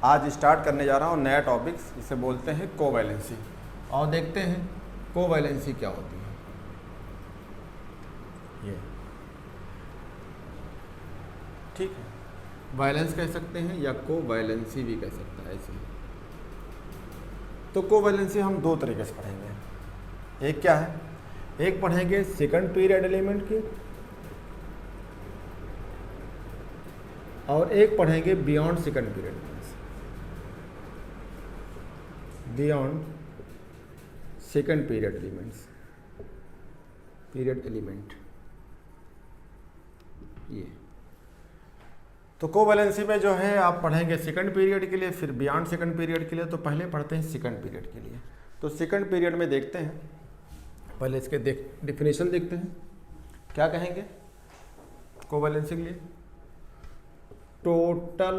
आज स्टार्ट करने जा रहा हूँ नया टॉपिक, इसे बोलते हैं कोवैलेंसी। और देखते हैं कोवैलेंसी क्या होती है। ये ठीक है, वैलेंस कह सकते हैं या कोवैलेंसी भी कह सकता है ऐसे। तो कोवैलेंसी हम दो तरीके से पढ़ेंगे। एक क्या है, एक पढ़ेंगे सेकंड पीरियड एलिमेंट की, और एक पढ़ेंगे beyond second period, beyond second period elements, period element. ये तो कोवैलेंसी में जो है आप पढ़ेंगे सेकंड पीरियड के लिए, फिर बियॉन्ड सेकंड पीरियड के लिए। तो पहले पढ़ते हैं सेकंड पीरियड के लिए। तो सेकंड पीरियड में देखते हैं, पहले इसके डिफिनेशन देखते हैं। क्या कहेंगे कोवैलेंसी के लिए? Total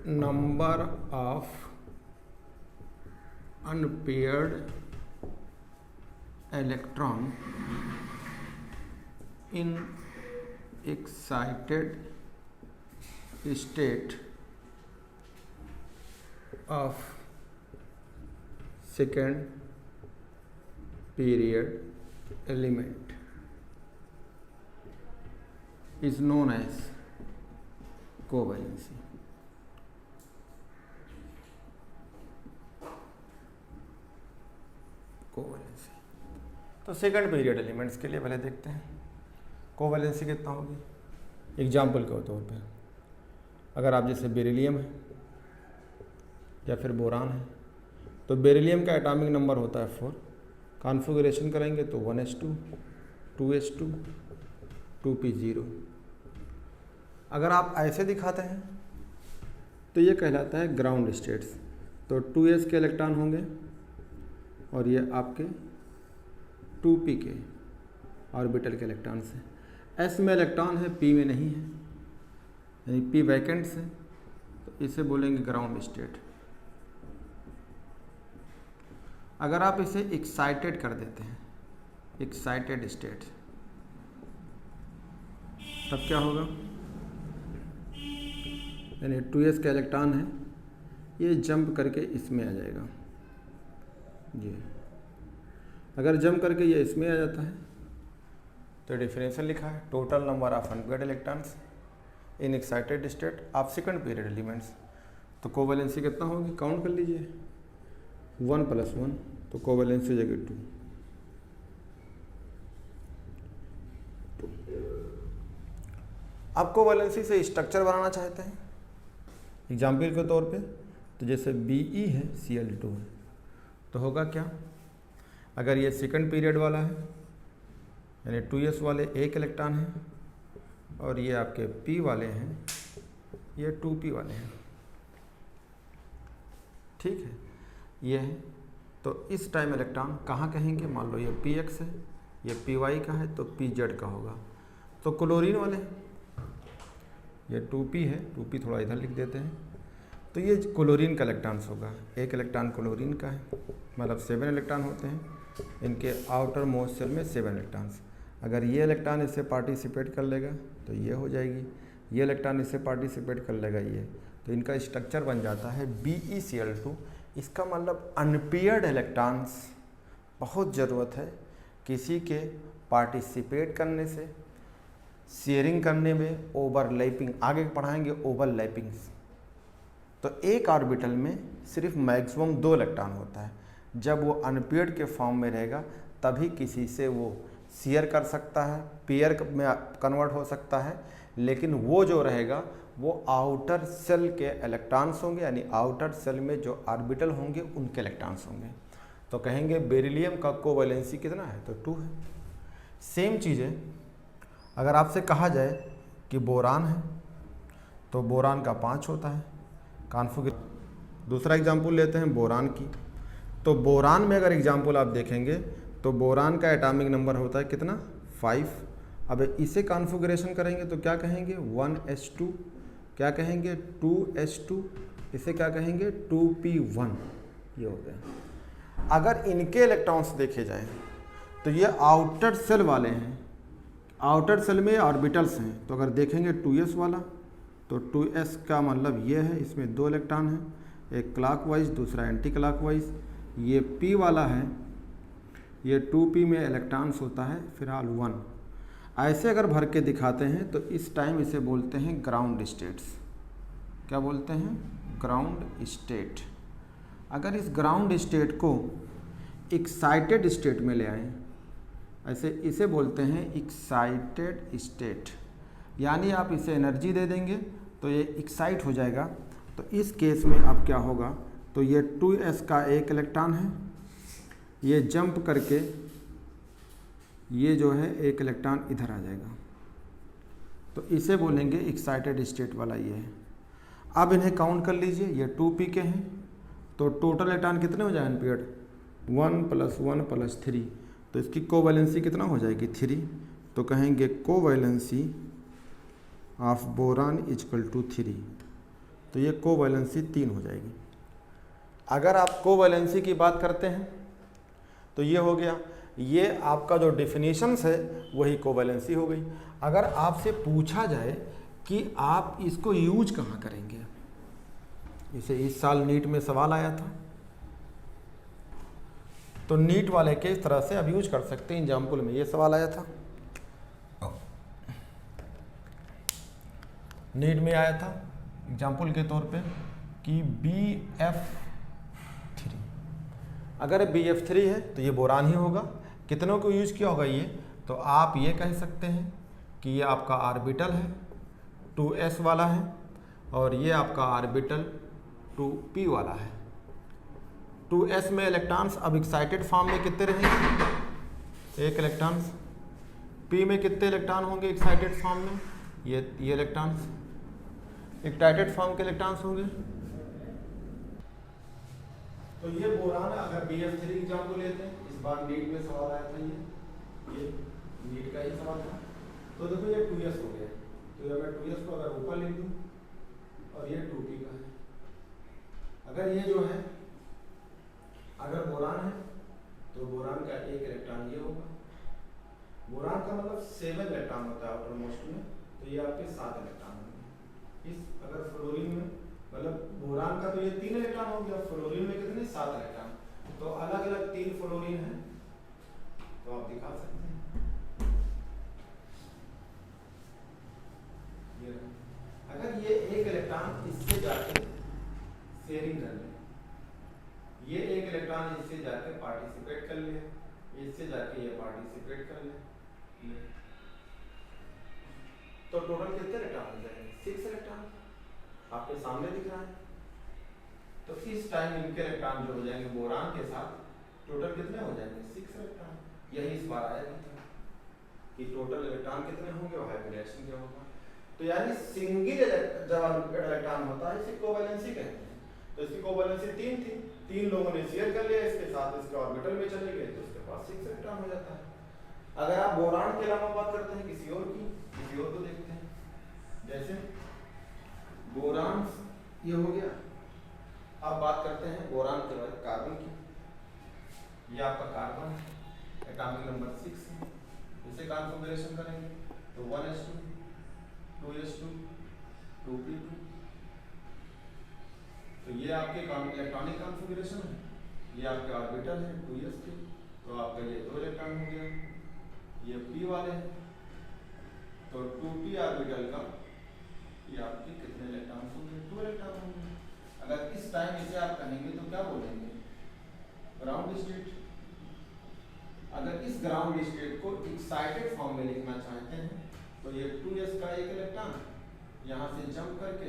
number of unpaired electron in excited state of second period element is known as covalency. Covalency तो सेकंड पीरियड एलिमेंट्स के लिए पहले देखते हैं कोवैलेंसी कितना होगी। एग्जाम्पल के तौर पे अगर आप जैसे बेरिलियम है या फिर बोरान है, तो बेरिलियम का एटॉमिक नंबर होता है 4। कॉन्फ़िगरेशन करेंगे तो 1s2, 2s2, 2p0। अगर आप ऐसे दिखाते हैं तो ये कहलाता है ग्राउंड स्टेट्स। तो 2s के इलेक्ट्रॉन होंगे और ये आपके 2p के ऑर्बिटल के इलेक्ट्रॉन्स हैं। s में इलेक्ट्रॉन है, p में नहीं है, यानी p वैकेंट्स है, तो इसे बोलेंगे ग्राउंड स्टेट। अगर आप इसे एक्साइटेड कर देते हैं, एक्साइटेड स्टेट, तब क्या होगा? यानी 2s का इलेक्ट्रॉन है, ये जंप करके इसमें आ जाएगा। जी, अगर जंप करके ये इसमें आ जाता है तो डिफरेंशियल लिखा है total number of unpaired electrons in excited state of second period elements. तो कोवैलेंसी कितना होगी? काउंट कर लीजिए, 1 + 1, तो कोवैलेंसी जगह 2। आप कोवैलेंसी से स्ट्रक्चर बनाना चाहते हैं एग्जाम्पल के तौर पे, तो जैसे Be है, Cl2 है, तो होगा क्या? अगर ये सेकंड पीरियड वाला है, यानी 2s वाले एक इलेक्ट्रॉन है, और ये आपके p वाले हैं, ये 2p वाले हैं, ठीक है, ये है। तो इस टाइम इलेक्ट्रॉन कहाँ कहेंगे? मान लो ये px है, ये py का है, तो pz का होगा। तो क्लोरीन वाले, ये 2p है, 2p थोड़ा इधर लिख देते हैं, तो ये क्लोरीन का इलेक्ट्रॉन्स होगा। एक इलेक्ट्रॉन क्लोरीन का है, मतलब 7 इलेक्ट्रॉन होते हैं इनके आउटर मोस्ट शेल में, 7 इलेक्ट्रॉन्स। अगर ये इलेक्ट्रॉन इससे पार्टिसिपेट कर लेगा तो ये हो जाएगी, ये इलेक्ट्रॉन इससे पार्टिसिपेट कर लेगा ये, तो इनका स्ट्रक्चर बन जाता है BeCl2। इसका मतलब अनपेयर्ड इलेक्ट्रॉन्स बहुत ज़रूरत है किसी के पार्टिसिपेट करने से, शेयरिंग करने में, ओवरलैपिंग, आगे पढ़ाएंगे ओवरलैपिंग्स। तो एक ऑर्बिटल में सिर्फ मैक्सिमम 2 इलेक्ट्रॉन होता है। जब वो अनपेयर्ड के फॉर्म में रहेगा तभी किसी से वो शेयर कर सकता है, पेयर में कन्वर्ट हो सकता है, लेकिन वो जो रहेगा वो आउटर सेल के इलेक्ट्रॉन्स होंगे, यानी आउटर सेल में जो ऑर्बिटल होंगे उनके इलेक्ट्रॉन्स होंगे। तो कहेंगे बेरिलियम का कोवैलेंसी कितना है? तो 2 है। सेम चीज़ें अगर आपसे कहा जाए कि बोरान है, तो बोरान का 5 होता है कॉन्फ़िगरेशन। दूसरा एग्जाम्पल लेते हैं बोरान की। तो बोरान में अगर एग्जाम्पल आप देखेंगे तो बोरान का एटॉमिक नंबर होता है कितना? 5। अब इसे कॉन्फ़िगरेशन करेंगे तो क्या कहेंगे? 1s2, क्या कहेंगे? 2s2, इसे क्या कहेंगे? 2p1। ये हो गया। अगर इनके इलेक्ट्रॉन्स देखे जाएं तो ये आउटर सेल वाले हैं, आउटर सेल में ऑर्बिटल्स हैं। तो अगर देखेंगे 2s वाला तो 2s का मतलब ये है, इसमें 2 इलेक्ट्रॉन हैं, एक क्लॉकवाइज दूसरा एंटी क्लॉकवाइज। ये p वाला है, ये 2p में इलेक्ट्रॉन्स होता है फिलहाल 1। ऐसे अगर भर के दिखाते हैं तो इस टाइम इसे बोलते हैं ग्राउंड स्टेट्स। क्या बोलते हैं? Ground state. अगर इस ग्राउंड स्टेट को एक्साइटेड स्टेट में ले आएँ, ऐसे इसे बोलते हैं एक्साइटेड स्टेट, यानी आप इसे एनर्जी दे देंगे तो ये एक्साइट हो जाएगा। तो इस केस में अब क्या होगा, तो ये 2s का एक इलेक्ट्रॉन है, ये जंप करके ये जो है एक इलेक्ट्रॉन इधर आ जाएगा, तो इसे बोलेंगे एक्साइटेड स्टेट वाला ये है। अब इन्हें काउंट कर लीजिए, ये 2p के हैं, तो टोटल इलेक्ट्रॉन कितने हो जाएंगे पीरियड? 1 + 1 + 3, तो इसकी कोवैलेंसी कितना हो जाएगी? 3। तो कहेंगे कोवैलेंसी ऑफ बोरान = 3, तो ये कोवैलेंसी 3 हो जाएगी। अगर आप कोवैलेंसी की बात करते हैं तो ये हो गया, ये आपका जो डेफिनेशंस है वही कोवैलेंसी हो गई। अगर आपसे पूछा जाए कि आप इसको यूज कहाँ करेंगे, जैसे इस साल नीट में सवाल आया था, तो नीट वाले के इस तरह से अब यूज कर सकते हैं। एग्जाम्पल में ये सवाल आया था, नीट में आया था एग्जाम्पल के तौर पे कि BF3, अगर BF3 है तो ये बोरान ही होगा। कितनों को यूज किया होगा ये, तो आप ये कह सकते हैं कि ये आपका ऑर्बिटल है, 2s वाला है, और ये आपका ऑर्बिटल 2p वाला है। 2s में इलेक्ट्रॉन्स अब एक्साइटेड फॉर्म में कितने रहेंगे? एक इलेक्ट्रॉन्स। p में कितने इलेक्ट्रॉन होंगे एक्साइटेड फॉर्म में? ये इलेक्ट्रॉन्स एक्साइटेड फॉर्म के इलेक्ट्रॉन्स होंगे। तो ये बोरान अगर BF3 एग्जाम्पल लेते हैं, इस बार नीट में सवाल आया था, ये नीट का ही सवाल था। तो देखो ये 2s हो गया, तो मैं 2s को अगर ऊपर लिख दूं और ये 2p का है। अगर ये जो है अगर बोरान है तो बोरान का एक इलेक्ट्रॉन ये होगा। बोरान का मतलब 7 इलेक्ट्रॉन होता है आउटर मोस्ट में, तो ये आपके 7 इलेक्ट्रॉन होंगे। इस अगर फ्लोरीन में मतलब बोरान का तो ये 3 इलेक्ट्रॉन हो गया, फ्लोरीन में कितने? 7 इलेक्ट्रॉन। तो अलग अलग 3 फ्लोरीन है, तो आप दिखा सकते हैं। ये अगर ये एक इलेक्ट्रॉन इससे जाके शेयरिंग कर ले, ये एक इलेक्ट्रॉन इससे जाके पार्टिसिपेट कर ले, इससे जाके ये पार्टिसिपेट कर ले, तो टोटल कितने इलेक्ट्रॉन हो जाएंगे? 6 इलेक्ट्रॉन आपके सामने दिख रहा है। तो इस टाइम इनके इलेक्ट्रॉन जो हो जाएंगे बोरान के साथ, टोटल कितने हो जाएंगे? 6 इलेक्ट्रॉन। यही इस बार आया था कि टोटल इलेक्ट्रॉन कितने होंगे और हाइब्रिडेशन क्या होगा। तो यानी सिंगल जब इलेक्ट्रॉन होता है इसे कोवैलेंसी कहते हैं। तो इसकी कोवैलेंसी 3 थी, 3 लोगों ने शेयर कर लिया इसके साथ, इसके ऑर्बिटल में चले गए, तो उसके पास 6 इलेक्ट्रॉन हो जाता है। अगर आप बोरान के अलावा बात करते हैं किसी और की, किसी और को देखते हैं, जैसे बोरान ये हो गया। अब बात करते हैं बोरान के बाद कार्बन की। ये आपका कार्बन एटॉमिक नंबर 6 है, इसे कॉन्फ़िगरेशन करेंगे तो 1s2 2s2 2p2, तो ये आपके इलेक्ट्रॉनिक कॉन्फ़िगरेशन है। ये आपके ऑर्बिटल है 2s के, तो आपका ये 2 इलेक्ट्रॉन हो गया। ये p वाले हैं, तो 2p ऑर्बिटल का ये आपके कितने इलेक्ट्रॉन होंगे? 2 इलेक्ट्रॉन होंगे। अगर इस टाइम इसे आप कहेंगे तो क्या बोलेंगे? Ground state. अगर इस ग्राउंड स्टेट को एक्साइटेड फॉर्म में लिखना चाहते हैं तो ये 2s का एक इलेक्ट्रॉन यहाँ से जंप करके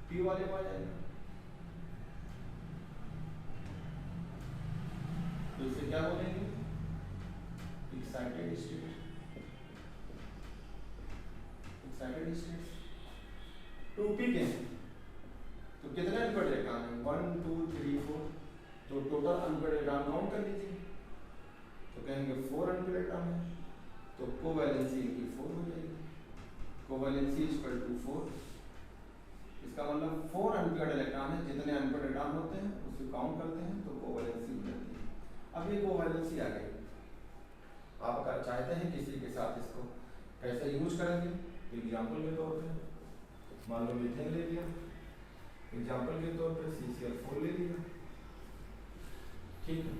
p वाले में आ जाएगा, तो इसे क्या बोलेंगे? Excited state. Excited state 2p के हैं, तो कितने अनपेड इलेक्ट्रॉन हैं? 1 2 3 4, तो टोटल अनपेड इलेक्ट्रॉन काउंट कर लीजिए, तो कहेंगे 4 अनपेड इलेक्ट्रॉन है, तो कोवैलेंसी की 4 हो जाएगी। कोवैलेंसी = 4, इसका मतलब 4 अनपेड इलेक्ट्रॉन है। जितने अनपेड इलेक्ट्रॉन होते हैं उसको काउंट करते हैं तो कोवैलेंसी हो जाती है। अब ये कोवैलेंसी आ गई। आप अगर चाहते हैं किसी के साथ इसको कैसे यूज करेंगे, एग्जाम्पल के तौर पे मान लो मीथेन ले लिया, एग्जाम्पल के तौर पे CCl4 ले लिया, ठीक है।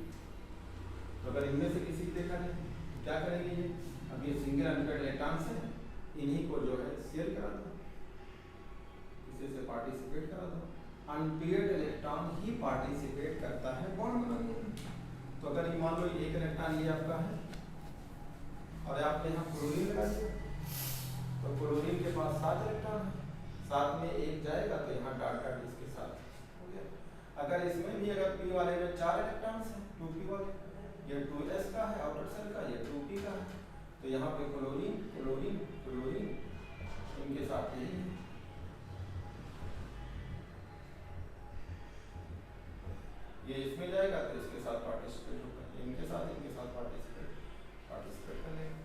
तो अगर इनमें से किसी को देखा जाए तो क्या करेंगे, ये अब ये सिंगल अनपेयर्ड इलेक्ट्रॉन्स है, इन्हीं को जो है शेयर करा दो, इसे से पार्टिसिपेट करा दो। अनपेयर्ड इलेक्ट्रॉन ही पार्टिसिपेट करता है बॉन्ड बनाने में। तो अगर ये मान लो एक इलेक्ट्रॉन ये आपका है और आपने यहाँ क्लोरीन लगा दिया, तो क्लोरीन के पास 7 इलेक्ट्रॉन है, 7 में एक जाएगा तो यहाँ डॉट डॉट इसके साथ हो गया। अगर इसमें भी अगर P वाले में 4 इलेक्ट्रॉन्स हैं, 2P वाले, ये 2s का है आउटर सेल का, ये 2P का है, तो यहाँ पे क्लोरीन क्लोरीन क्लोरीन इनके साथ यही है। ये इसमें जाएगा तो इसके साथ पार्टिसिपेट होगा, इनके साथ पार्टिसिपेट कर लेंगे,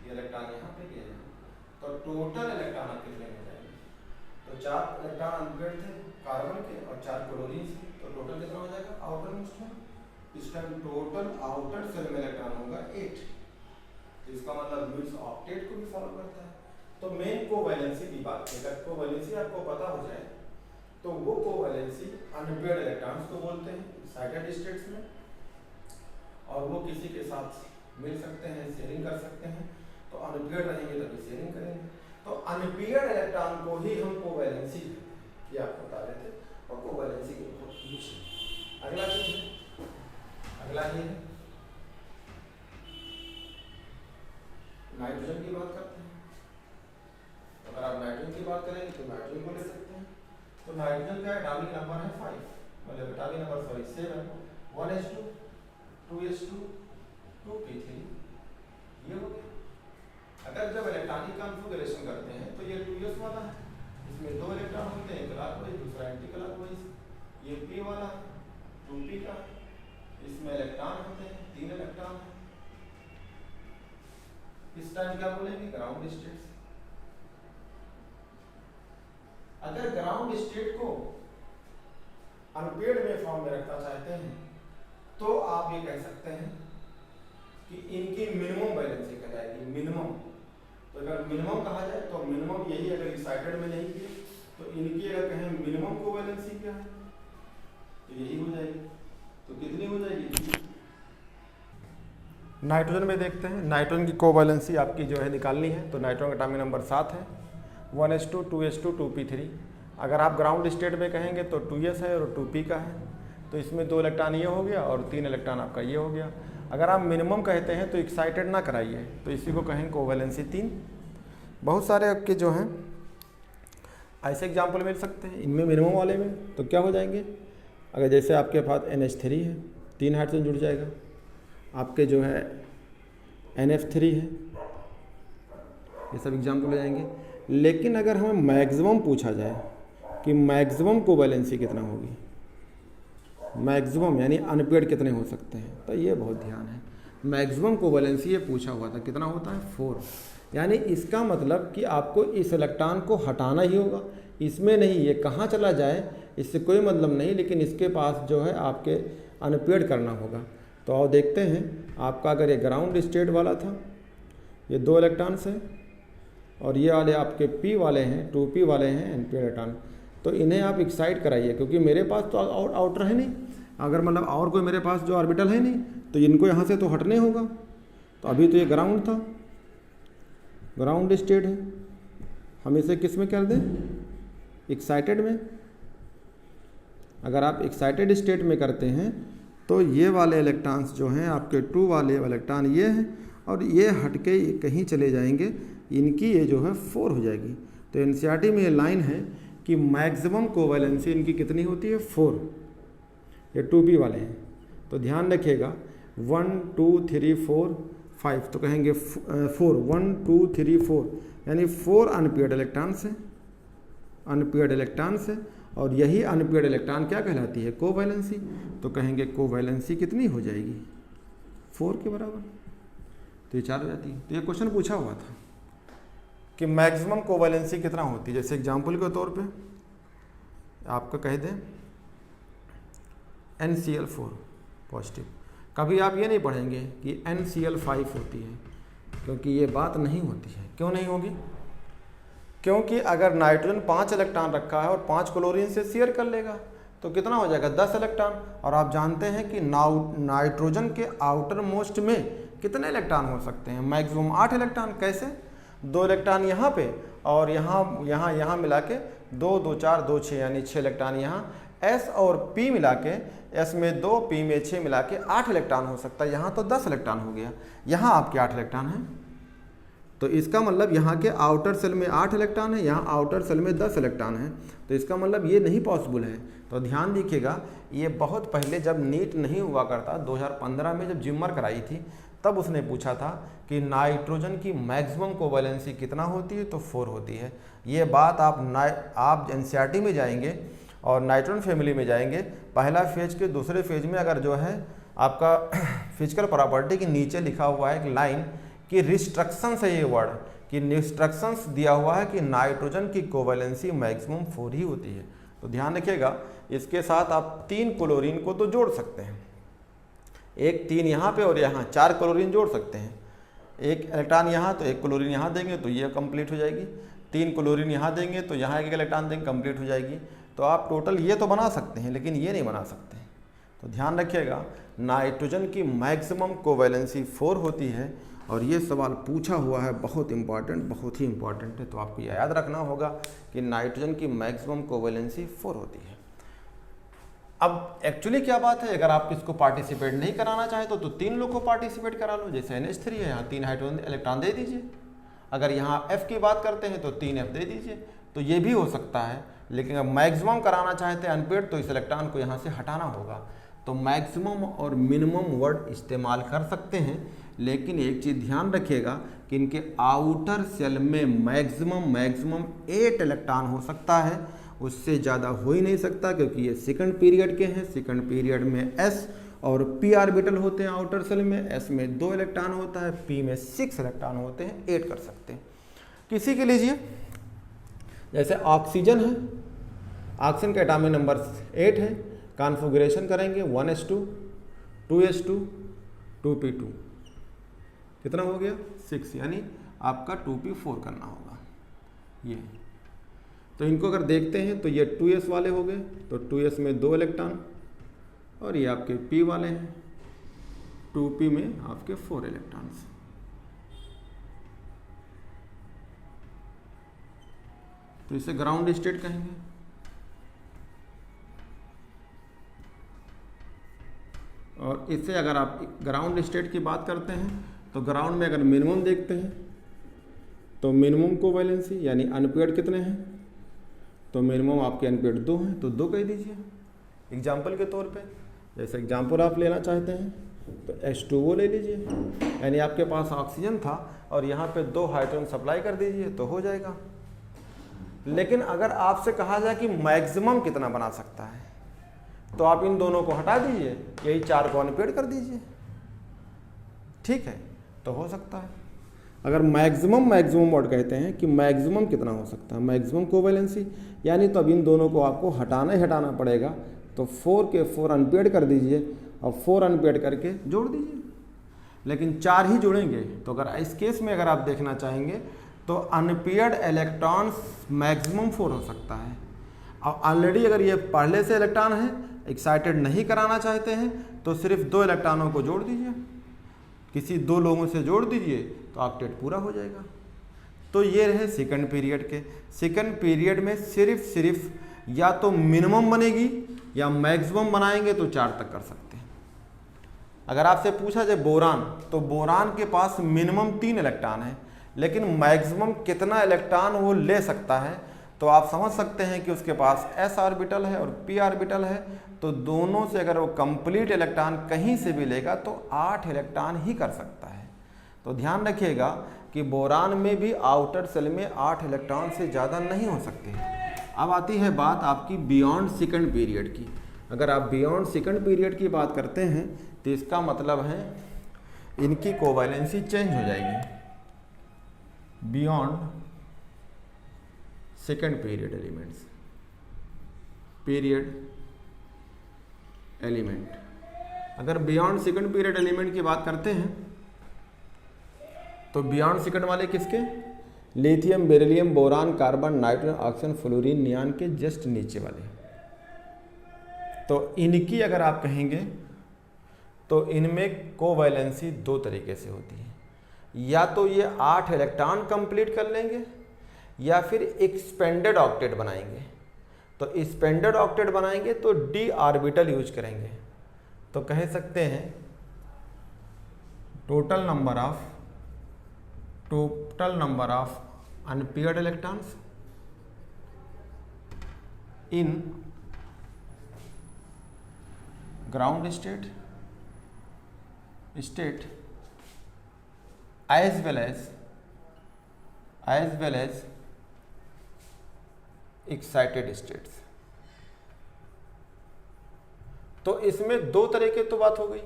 ये इलेक्ट्रॉन यहाँ पे गया। तो टोटल इलेक्ट्रॉन आप कितने में जाएंगे, तो 4 इलेक्ट्रॉन अनपेयर्ड थे कार्बन के और 4 क्लोरीन से, तो टोटल कितना हो जाएगा आउटर मोस्ट में। इस टाइम टोटल आउटर सेल में इलेक्ट्रॉन होगा 8, तो इसका मतलब लुईस ऑक्टेट को भी फॉलो करता है। तो मेन कोवैलेंसी की बात करें, अगर कोवैलेंसी आपको पता हो जाए तो वो कोवैलेंसी अनपेयर्ड इलेक्ट्रॉन्स को बोलते हैं एक्साइटेड स्टेट्स में, और वो किसी के साथ मिल सकते हैं, शेयरिंग कर सकते हैं। तो अनपेयर्ड रहेंगे तभी शेयरिंग करेंगे। तो अनपेयर्ड इलेक्ट्रॉन को ही हम कोवैलेंसी ये आप बता रहे थे, और कोवैलेंसी के बहुत यूज है। अगला चीज है, अगला ये है नाइट्रोजन की बात करते हैं। अगर आप नाइट्रोजन की बात करेंगे तो नाइट्रोजन को ले सकते हैं। तो नाइट्रोजन का एटॉमिक नंबर है 5, मतलब atomic number 7, 1s2 2s2 2p3, ये हो गया। अगर जब इलेक्ट्रॉनिक कॉन्फ़िगरेशन करते हैं तो ये 2s वाला है, इसमें 2 इलेक्ट्रॉन होते हैं, क्लॉकवाइज दूसरा एंटी क्लॉकवाइज, ये p वाला 2p का, इसमें इलेक्ट्रॉन होते हैं 3 इलेक्ट्रॉन। इस टाइम क्या बोलेंगे ग्राउंड स्टेट। अगर ग्राउंड स्टेट को अनपेयर्ड में फॉर्म में रखना चाहते हैं तो आप ये कह सकते हैं कि इनकी मिनिमम वैलेंसी कहलाएगी, मिनिमम। तो अगर मिनिमम कहा जाए तो मिनिमम यही, अगर एक्साइटेड में नहीं किए तो इनकी अगर कहें मिनिमम कोवैलेंसी क्या है तो यही हो जाएगी। तो कितनी हो जाएगी, नाइट्रोजन में देखते हैं। नाइट्रोजन की कोवैलेंसी आपकी जो है निकालनी है, तो नाइट्रोजन का एटॉमिक नंबर 7 है, 1s2 2s2 2p3। अगर आप ग्राउंड स्टेट में कहेंगे तो 2s है और 2p का है, तो इसमें 2 इलेक्ट्रॉन ये हो गया और 3 इलेक्ट्रॉन आपका ये हो गया। अगर आप मिनिमम कहते हैं तो एक्साइटेड ना कराइए, तो इसी को कहेंगे कोवैलेंसी 3। बहुत सारे आपके जो हैं ऐसे एग्जाम्पल मिल सकते हैं इनमें मिनिमम वाले में। तो क्या हो जाएंगे, अगर जैसे आपके पास NH3 है, 3 हाइड्रोजन जुड़ जाएगा, आपके जो है NF3 है, ये सब एग्जाम्पल हो जाएंगे। लेकिन अगर हमें मैक्सिमम पूछा जाए कि मैक्सिमम कोवैलेंसी कितना होगी, मैक्सिमम यानी अनपेयर्ड कितने हो सकते हैं, तो ये बहुत ध्यान है। मैक्सिमम कोवैलेंसी ये पूछा हुआ था, कितना होता है 4। यानी इसका मतलब कि आपको इस इलेक्ट्रॉन को हटाना ही होगा, इसमें नहीं, ये कहाँ चला जाए इससे कोई मतलब नहीं, लेकिन इसके पास जो है आपके अनपेयर्ड करना होगा। तो आओ देखते हैं, आपका अगर ये ग्राउंड स्टेट वाला था, ये 2 इलेक्ट्रॉन्स हैं, और ये वाले आपके P वाले हैं, 2P वाले हैं अनपेयर्ड इलेक्ट्रॉन, तो इन्हें आप एक्साइट कराइए, क्योंकि मेरे पास तो आउटर है नहीं, अगर मतलब और कोई मेरे पास जो ऑर्बिटल है नहीं, तो इनको यहाँ से तो हटने होगा। तो अभी तो ये ग्राउंड था, ग्राउंड स्टेट है, हम इसे किस में कर दें, एक्साइटेड में। अगर आप एक्साइटेड स्टेट में करते हैं तो ये वाले इलेक्ट्रॉन्स जो हैं आपके 2 वाले इलेक्ट्रॉन ये हैं, और ये हट के कहीं चले जाएंगे, इनकी ये जो है 4 हो जाएगी। तो एनसीईआरटी में ये लाइन है कि मैक्सिमम कोवैलेंसी इनकी कितनी होती है 4, ये 2p वाले हैं। तो ध्यान रखिएगा 1 2 3 4 5, तो कहेंगे 4, 1 2 3 4, यानी 4 अनपेयर्ड इलेक्ट्रॉन्स हैं, अनपेयर्ड इलेक्ट्रॉन्स है, और यही अनपेयर्ड इलेक्ट्रॉन क्या कहलाती है, कोवैलेंसी। तो कहेंगे कोवैलेंसी कितनी हो जाएगी 4 के बराबर, तो ये 4 हो जाती है। तो ये क्वेश्चन पूछा हुआ था कि मैक्सिमम कोवैलेंसी कितना होती है। जैसे एग्जांपल के तौर पे आपका कह दें NCl4 पॉजिटिव, कभी आप ये नहीं पढ़ेंगे कि NCl5 होती है, क्योंकि ये बात नहीं होती है। क्यों नहीं होगी, क्योंकि अगर नाइट्रोजन 5 इलेक्ट्रॉन रखा है और 5 क्लोरीन से शेयर कर लेगा तो कितना हो जाएगा 10 इलेक्ट्रॉन। और आप जानते हैं कि नाइट्रोजन के आउटर मोस्ट में कितने इलेक्ट्रॉन हो सकते हैं, मैक्सिमम 8 इलेक्ट्रॉन। कैसे? 2 इलेक्ट्रॉन यहाँ पे और यहाँ मिला के 2 2 4 2 6 यानी 6 इलेक्ट्रॉन यहाँ। S और P मिला के, S में 2 P में 6 मिला के 8 इलेक्ट्रॉन हो सकता है। यहाँ तो 10 इलेक्ट्रॉन हो गया, यहाँ आपके 8 इलेक्ट्रॉन हैं। तो इसका मतलब यहाँ के आउटर सेल में 8 इलेक्ट्रॉन है, यहाँ आउटर सेल में 10 इलेक्ट्रॉन है। तो इसका मतलब ये नहीं पॉसिबल है। तो ध्यान दीजिएगा, ये बहुत पहले जब नीट नहीं हुआ करता 2015 में जब जिम्मर कराई थी तब उसने पूछा था कि नाइट्रोजन की मैक्सिमम कोवैलेंसी कितना होती है, तो 4 होती है। ये बात आप एनसीईआरटी में जाएंगे और नाइट्रोजन फैमिली में जाएंगे, पहला फेज के दूसरे फेज में अगर जो है आपका फिजिकल प्रॉपर्टी के नीचे लिखा हुआ है एक लाइन कि रिस्ट्रक्शंस है, ये वर्ड कि रिस्ट्रक्शंस दिया हुआ है कि नाइट्रोजन की कोवैलेंसी मैक्सिमम 4 ही होती है। तो ध्यान रखिएगा, इसके साथ आप 3 क्लोरीन को तो जोड़ सकते हैं, एक 3 यहाँ पे और यहाँ 4 क्लोरीन जोड़ सकते हैं। एक इलेक्ट्रॉन यहाँ तो 1 क्लोरीन यहाँ देंगे तो ये कंप्लीट हो जाएगी, 3 क्लोरीन यहाँ देंगे तो यहाँ 1 इलेक्ट्रॉन देंगे, कंप्लीट हो जाएगी। तो आप टोटल ये तो बना सकते हैं लेकिन ये नहीं बना सकते। तो ध्यान रखिएगा, नाइट्रोजन की मैक्सिमम कोवैलेंसी 4 होती है और ये सवाल पूछा हुआ है, बहुत इंपॉर्टेंट, बहुत ही इंपॉर्टेंट है। तो आपको याद रखना होगा कि नाइट्रोजन की मैक्सिमम कोवैलेंसी 4 होती है। अब एक्चुअली क्या बात है, अगर आप इसको पार्टिसिपेट नहीं कराना चाहें तो 3 लोग को पार्टिसिपेट करा लो। जैसे NH3 है, यहाँ 3 हाइड्रोजन इलेक्ट्रॉन दे दीजिए। अगर यहाँ F की बात करते हैं तो 3 F दे दीजिए, तो ये भी हो सकता है। लेकिन अगर मैक्सिमम कराना चाहते हैं अनपेड तो इस इलेक्ट्रॉन को यहाँ से हटाना होगा। तो मैक्सिमम और मिनिमम वर्ड इस्तेमाल कर सकते हैं, लेकिन एक चीज़ ध्यान रखिएगा कि इनके आउटर सेल में मैक्सिमम 8 इलेक्ट्रॉन हो सकता है, उससे ज़्यादा हो ही नहीं सकता, क्योंकि ये सेकंड पीरियड के हैं। सेकंड पीरियड में S और P ऑर्बिटल होते हैं आउटर सेल में। S में 2 इलेक्ट्रॉन होता है, P में 6 इलेक्ट्रॉन होते हैं, 8 कर सकते हैं। किसी के लीजिए, जैसे ऑक्सीजन है, ऑक्सीजन का एटॉमिक नंबर 8 है, कॉन्फ़िगरेशन करेंगे 1s2 2s2 2p2, कितना हो गया 6, यानी आपका 2p4 करना होगा ये। तो इनको अगर देखते हैं तो ये 2s वाले हो गए, तो 2s में 2 इलेक्ट्रॉन और ये आपके p वाले हैं, 2p में आपके 4 इलेक्ट्रॉन्स। तो इसे ग्राउंड स्टेट कहेंगे। और इससे अगर आप ग्राउंड स्टेट की बात करते हैं तो ग्राउंड में अगर मिनिमम देखते हैं तो मिनिमम कोवैलेंसी यानी अनपेयर्ड कितने हैं, तो मिनिमम आपके अनपेयर्ड 2 हैं, तो 2 कह दीजिए एग्जाम्पल के तौर पे। जैसे एग्जाम्पल आप लेना चाहते हैं तो H2O ले लीजिए, यानी आपके पास ऑक्सीजन था और यहाँ पे 2 हाइड्रोजन सप्लाई कर दीजिए तो हो जाएगा। लेकिन अगर आपसे कहा जाए कि मैक्सिमम कितना बना सकता है, तो आप इन दोनों को हटा दीजिए, यही 4 को अनपेड कर दीजिए, ठीक है, तो हो सकता है। अगर मैक्सिमम वर्ड कहते हैं कि मैक्सिमम कितना हो सकता है, मैक्सिमम कोवैलेंसी, यानी तो अब इन दोनों को आपको हटाना ही हटाना पड़ेगा। तो 4 के 4 अनपेड कर दीजिए और 4 अनपेड करके जोड़ दीजिए, लेकिन 4 ही जोड़ेंगे। तो अगर इस केस में अगर आप देखना चाहेंगे तो अनपेयर्ड इलेक्ट्रॉन्स मैक्सिमम 4 हो सकता है। और ऑलरेडी अगर ये पहले से इलेक्ट्रॉन है, एक्साइटेड नहीं कराना चाहते हैं, तो सिर्फ 2 इलेक्ट्रॉनों को जोड़ दीजिए, किसी 2 लोगों से जोड़ दीजिए तो ऑक्टेट पूरा हो जाएगा। तो ये रहे सेकंड पीरियड के। सेकंड पीरियड में सिर्फ या तो मिनिमम बनेगी या मैक्सिमम बनाएंगे तो 4 तक कर सकते हैं। अगर आपसे पूछा जाए बोरान, तो बोरान के पास मिनिमम 3 इलेक्ट्रॉन है, लेकिन मैक्सिमम कितना इलेक्ट्रॉन वो ले सकता है, तो आप समझ सकते हैं कि उसके पास s ऑर्बिटल है और p ऑर्बिटल है। तो दोनों से अगर वो कंप्लीट इलेक्ट्रॉन कहीं से भी लेगा तो 8 इलेक्ट्रॉन ही कर सकता है। तो ध्यान रखिएगा कि बोरान में भी आउटर सेल में 8 इलेक्ट्रॉन से ज़्यादा नहीं हो सकते। अब आती है बात आपकी बियॉन्ड सेकंड पीरियड की। अगर आप बियॉन्ड सेकंड पीरियड की बात करते हैं तो इसका मतलब है इनकी कोवैलेंसी चेंज हो जाएगी। Beyond second period elements, period element, अगर बियॉन्ड सेकंड पीरियड एलिमेंट की बात करते हैं तो बियॉन्ड सेकंड वाले किसके, lithium, beryllium, boron, carbon, nitrogen, oxygen, fluorine, neon के जस्ट नीचे वाले। तो इनकी अगर आप कहेंगे तो इनमें कोवैलेंसी दो तरीके से होती है, या तो ये 8 इलेक्ट्रॉन कंप्लीट कर लेंगे या फिर एक्सपेंडेड ऑक्टेट बनाएंगे। तो एक्सपेंडेड ऑक्टेट बनाएंगे तो डी ऑर्बिटल यूज करेंगे। तो कह सकते हैं total number of unpaired electrons in ground state as well as excited states। तो इसमें दो तरह की तो बात हो गई,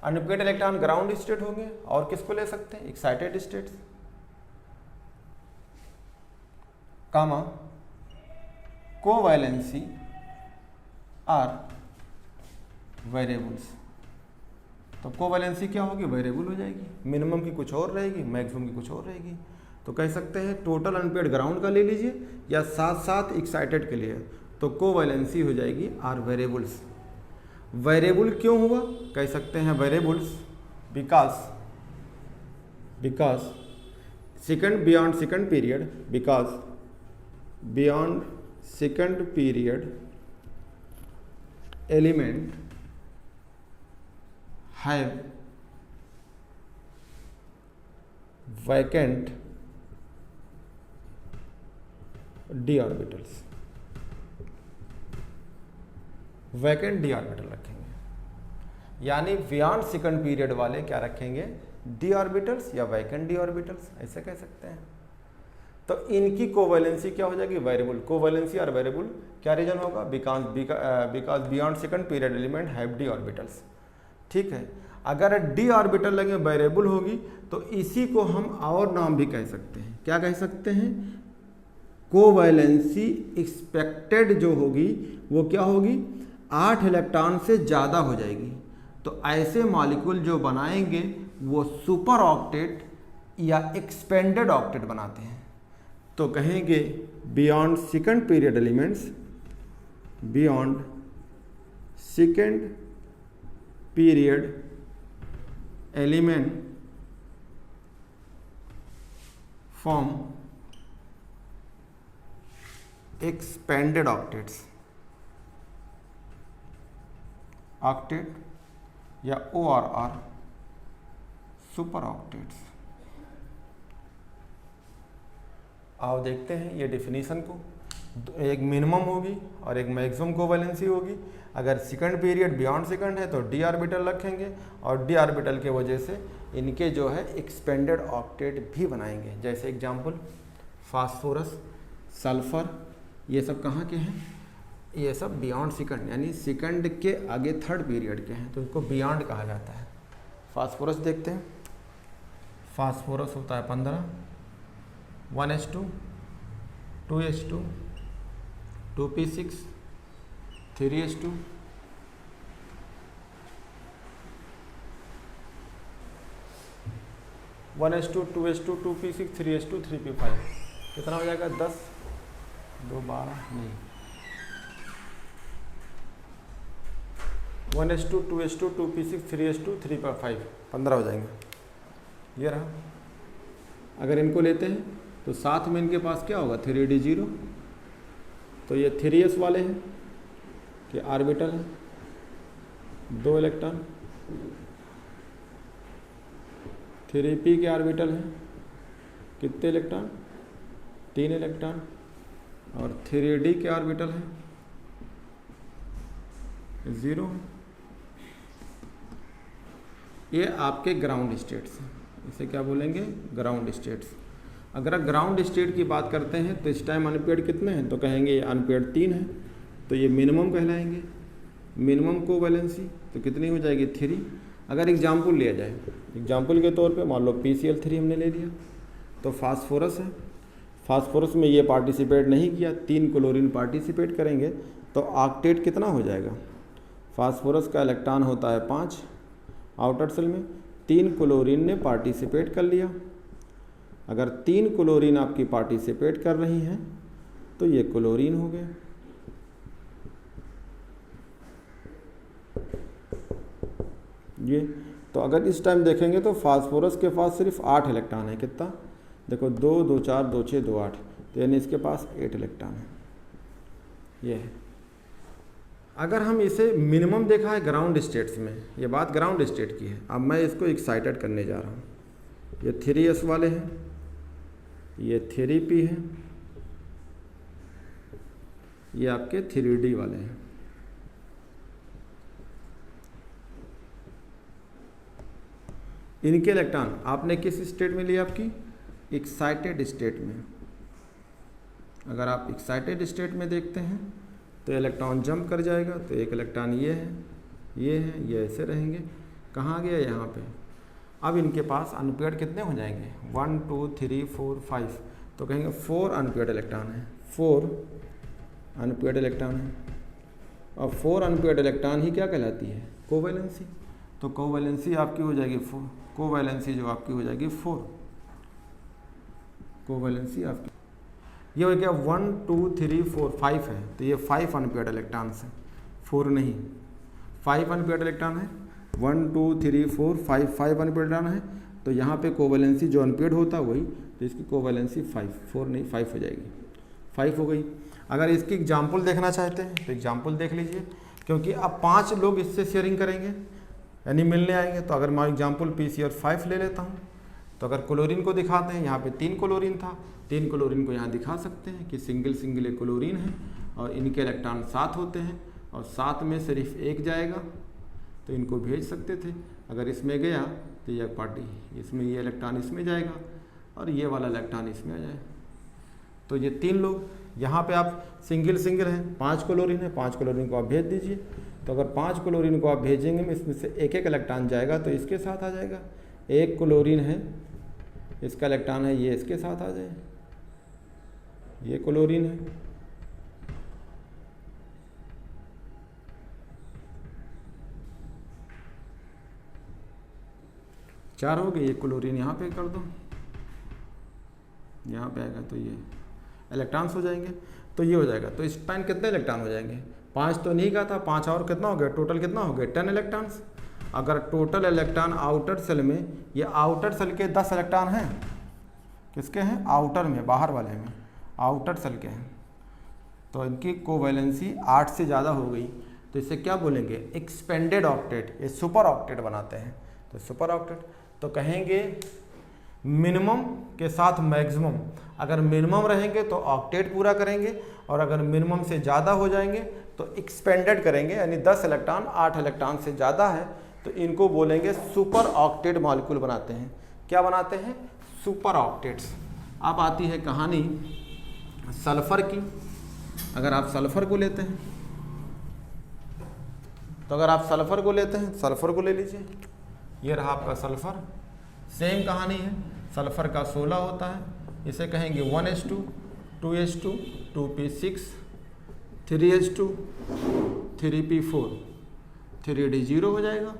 अनपेयर्ड इलेक्ट्रॉन ग्राउंड स्टेट होंगे और किसको ले सकते हैं, excited states, comma covalency are variables. तो कोवैलेंसी क्या होगी, वेरिएबल हो जाएगी, मिनिमम की कुछ और रहेगी, मैक्सिमम की कुछ और रहेगी। तो कह सकते हैं टोटल अनपेयर्ड ग्राउंड का ले लीजिए या साथ साथ एक्साइटेड के लिए, तो कोवैलेंसी हो जाएगी आर वेरिएबल्स। वेरिएबल क्यों हुआ, कह सकते हैं variables because second beyond second period element have vacant d orbitals, vacant D orbital रखेंगे, यानी बियॉन्ड सेकंड पीरियड वाले क्या रखेंगे, डी ऑर्बिटल्स या वैकेंट डी ऑर्बिटल्स, ऐसे कह सकते हैं। तो इनकी कोवैलेंसी क्या हो जाएगी, वेरिएबल। कोवैलेंसी और वेरिएबल क्या रीजन होगा, because beyond second period element have D orbitals. ठीक है, अगर डी ऑर्बिटल लगे वेरिएबल होगी तो इसी को हम और नाम भी कह सकते हैं, क्या कह सकते हैं, कोवैलेंसी एक्सपेक्टेड जो होगी वो क्या होगी, 8 इलेक्ट्रॉन से ज़्यादा हो जाएगी। तो ऐसे मॉलिक्यूल जो बनाएंगे वो सुपर ऑक्टेट या एक्सपेंडेड ऑक्टेट बनाते हैं। तो कहेंगे beyond second period elements, beyond second period element form expanded octet या ORR सुपर ऑक्टेट्स। आओ देखते हैं ये डेफिनेशन को। एक मिनिमम होगी और एक मैक्सिमम कोवैलेंसी होगी। अगर सेकंड पीरियड बियॉन्ड सेकंड है तो डी ऑर्बिटल रखेंगे और डी ऑर्बिटल के वजह से इनके जो है एक्सपेंडेड ऑक्टेट भी बनाएंगे। जैसे एग्जांपल फास्फोरस, सल्फर, ये सब कहाँ के हैं, ये सब बियॉन्ड सेकंड यानी सेकंड के आगे थर्ड पीरियड के हैं, तो इसको बियॉन्ड कहा जाता है। फास्फोरस देखते हैं, फास्फोरस होता है 15, 1s2, 2s2, 2p6, 3s2, 1s2, 2s2, 2p6, 3s2, 3p5, कितना हो जाएगा 10, 2 12 नहीं, 1s2, 2s2, 2p6, 3s2, 3p5, 15 हो जाएंगे। ये रहा। अगर इनको लेते हैं तो साथ में इनके पास क्या होगा, 3d0, तो ये 3s वाले हैं कि ऑर्बिटल है, 2 इलेक्ट्रॉन, 3p के ऑर्बिटल है, कितने इलेक्ट्रॉन, 3 इलेक्ट्रॉन, और 3d के ऑर्बिटल है 0। ये आपके ग्राउंड स्टेट्स हैं, इसे क्या बोलेंगे, ग्राउंड स्टेट्स। अगर ग्राउंड स्टेट की बात करते हैं तो इस टाइम अनपेयर्ड कितने हैं, तो कहेंगे ये अनपेयर्ड 3 है, तो ये मिनिमम कहलाएंगे। मिनिमम कोवैलेंसी तो कितनी हो जाएगी, 3। अगर एग्जाम्पल लिया जाए, एग्जाम्पल के तौर पे मान लो PCl3 हमने ले लिया, तो फास्फोरस है, फास्फोरस में ये पार्टिसिपेट नहीं किया, 3 क्लोरीन पार्टिसिपेट करेंगे, तो ऑक्टेट कितना हो जाएगा, फास्फोरस का इलेक्ट्रॉन होता है 5 आउटर सेल में, 3 क्लोरीन ने पार्टिसिपेट कर लिया, अगर 3 क्लोरीन आपकी पार्टिसिपेट कर रही हैं तो ये क्लोरीन हो गए। ये तो अगर इस टाइम देखेंगे तो फास्फोरस के पास सिर्फ 8 इलेक्ट्रॉन है। कितना? देखो 2 2 4 2 6 2 8, तो यानी इसके पास 8 इलेक्ट्रॉन है। ये है। अगर हम इसे मिनिमम देखा है ग्राउंड स्टेट्स में, ये बात ग्राउंड स्टेट की है। अब मैं इसको एक्साइटेड करने जा रहा हूँ। ये 3s वाले हैं, ये 3p है, ये आपके 3d वाले हैं। इनके इलेक्ट्रॉन आपने किस स्टेट में लिया? आपकी एक्साइटेड स्टेट में। अगर आप एक्साइटेड स्टेट में देखते हैं तो इलेक्ट्रॉन जंप कर जाएगा, तो एक इलेक्ट्रॉन ये है, ये ऐसे रहेंगे। कहाँ गया? यहाँ पे। अब इनके पास अनपेयर्ड कितने हो जाएंगे? 1 2 3 4 5, तो कहेंगे 4 अनपेयर्ड इलेक्ट्रॉन है, 4 अनपेयर्ड इलेक्ट्रॉन है। और 4 अनपेयर्ड इलेक्ट्रॉन ही क्या कहलाती है? कोवैलेंसी। तो कोवैलेंसी आपकी हो जाएगी 4, कोवैलेंसी जो आपकी हो जाएगी 4, कोवैलेंसी आपकी ये हो गया 1 2 3 4 5 है, तो ये 5 अनपेयर्ड इलेक्ट्रॉन्स है, 4 नहीं, 5 अनपेयर्ड इलेक्ट्रॉन है। 1 2 3 4 5 5 अनपेयर्ड इलेक्ट्रॉन है, तो यहाँ पे कोवैलेंसी जो अनपेयर्ड होता है वही, तो इसकी कोवैलेंसी 5, 4 नहीं 5 हो जाएगी, 5 हो गई। अगर इसकी एग्जाम्पल देखना चाहते हैं तो एग्जाम्पल देख लीजिए, क्योंकि अब 5 लोग इससे शेयरिंग करेंगे यानी मिलने आएंगे। तो अगर मैं एग्जाम्पल PCr5 ले लेता हूँ, तो अगर क्लोरीन को दिखाते हैं, यहाँ पे 3 क्लोरीन था, 3 क्लोरीन को यहाँ दिखा सकते हैं कि सिंगल सिंगल एक क्लोरीन है और इनके इलेक्ट्रॉन 7 होते हैं और 7 में सिर्फ 1 जाएगा, तो इनको भेज सकते थे। अगर इसमें गया तो यह पार्टी, इसमें ये इलेक्ट्रॉन इसमें जाएगा और ये वाला इलेक्ट्रॉन इसमें आ जाए। तो ये 3 लोग, यहाँ पे आप सिंगल सिंगल हैं, 5 क्लोरीन है, 5 क्लोरीन को आप भेज दीजिए। तो अगर 5 क्लोरीन को आप भेजेंगे में इसमें से एक एक इलेक्ट्रॉन जाएगा तो इसके साथ आ जाएगा। 1 क्लोरीन है, इसका इलेक्ट्रॉन है, ये इसके साथ आ जाए, ये क्लोरीन है, चार हो गए। ये क्लोरीन यहाँ पे कर दो, यहाँ पे आएगा तो ये इलेक्ट्रॉन्स हो जाएंगे, तो ये हो जाएगा। तो इस टाइम कितने इलेक्ट्रॉन हो जाएंगे? 5 तो नहीं कहा था, 5 और कितना हो गया? टोटल कितना हो गया? 10 इलेक्ट्रॉन्स। अगर टोटल इलेक्ट्रॉन आउटर सेल में, ये आउटर सेल के 10 इलेक्ट्रॉन हैं, किसके हैं? आउटर में, बाहर वाले में, आउटर सेल के हैं, तो इनकी कोवैलेंसी 8 से ज़्यादा हो गई, तो इसे क्या बोलेंगे? Expanded octet. ये सुपर ऑक्टेट बनाते हैं, तो सुपर ऑक्टेट। तो कहेंगे मिनिमम के साथ मैक्सिमम। अगर मिनिमम रहेंगे तो ऑक्टेट पूरा करेंगे, और अगर मिनिमम से ज़्यादा हो जाएंगे तो एक्सपेंडेड करेंगे, यानी 10 इलेक्ट्रॉन 8 इलेक्ट्रॉन से ज़्यादा है तो इनको बोलेंगे सुपर ऑक्टेट मॉलिक्यूल बनाते हैं। क्या बनाते हैं? Super octets. अब आती है कहानी सल्फर की। अगर आप सल्फर को लेते हैं, तो अगर आप सल्फर को लेते हैं, सल्फर को ले लीजिए, ये रहा आपका सल्फर। सेम कहानी है, सल्फर का 16 होता है, इसे कहेंगे 1s2 2s2 2p6 3s2 3p4 3d0 हो जाएगा।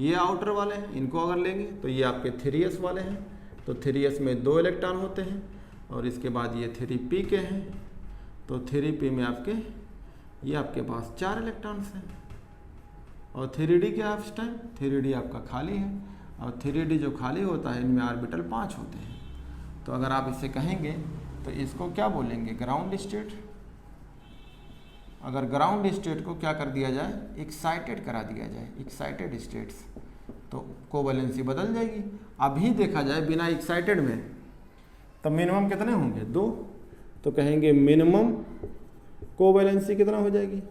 ये आउटर वाले हैं, इनको अगर लेंगे तो ये आपके 3s वाले हैं, तो 3s में 2 इलेक्ट्रॉन होते हैं, और इसके बाद ये 3p के हैं, तो 3p में आपके ये आपके पास 4 इलेक्ट्रॉन्स हैं। और 3d क्या है इस टाइम? 3d आपका खाली है, और 3d जो खाली होता है इनमें ऑर्बिटल 5 होते हैं। तो अगर आप इसे कहेंगे तो इसको क्या बोलेंगे? Ground state. अगर ग्राउंड स्टेट को क्या कर दिया जाए? एक्साइटेड करा दिया जाए, एक्साइटेड स्टेट्स, तो कोवैलेंसी बदल जाएगी। अभी देखा जाए बिना एक्साइटेड में, तब मिनिमम कितने होंगे? 2। तो कहेंगे मिनिमम कोवैलेंसी कितना हो जाएगी?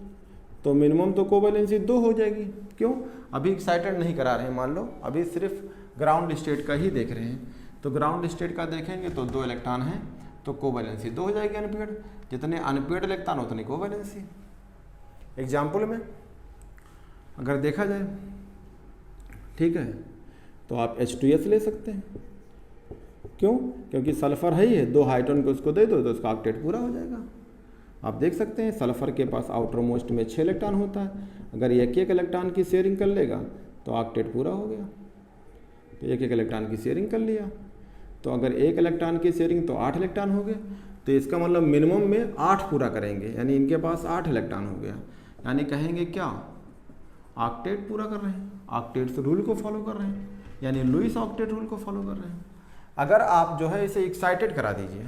तो मिनिमम तो कोवैलेंसी 2 हो जाएगी। क्यों? अभी एक्साइटेड नहीं करा रहे हैं, मान लो अभी सिर्फ ग्राउंड स्टेट का ही देख रहे हैं। तो ग्राउंड स्टेट का देखेंगे तो 2 इलेक्ट्रॉन हैं, तो कोवैलेंसी 2 हो जाएगी अनपेयर्ड। जितने अनपेयर्ड इलेक्ट्रॉन उतनी कोवैलेंसी। एग्जाम्पल में अगर देखा जाए, ठीक है, तो आप H2S ले सकते हैं। क्यों? क्योंकि सल्फर है ही है, 2 हाइड्रोजन को उसको दे दो तो उसका ऑक्टेट पूरा हो जाएगा। आप देख सकते हैं सल्फर के पास आउटर मोस्ट में 6 इलेक्ट्रॉन होता है, अगर एक एक इलेक्ट्रॉन की शेयरिंग कर लेगा तो ऑक्टेट पूरा हो गया। तो एक एक इलेक्ट्रॉन की शेयरिंग कर लिया, तो अगर 1 इलेक्ट्रॉन की शेयरिंग तो 8 इलेक्ट्रॉन हो गए, तो इसका मतलब मिनिमम में 8 पूरा करेंगे, यानी इनके पास 8 इलेक्ट्रॉन हो गया, यानी कहेंगे क्या, ऑक्टेट पूरा कर रहे हैं, ऑक्टेट्स रूल को फॉलो कर रहे हैं, यानी लुईस ऑक्टेट रूल को फॉलो कर रहे हैं। अगर आप जो है इसे एक्साइटेड करा दीजिए,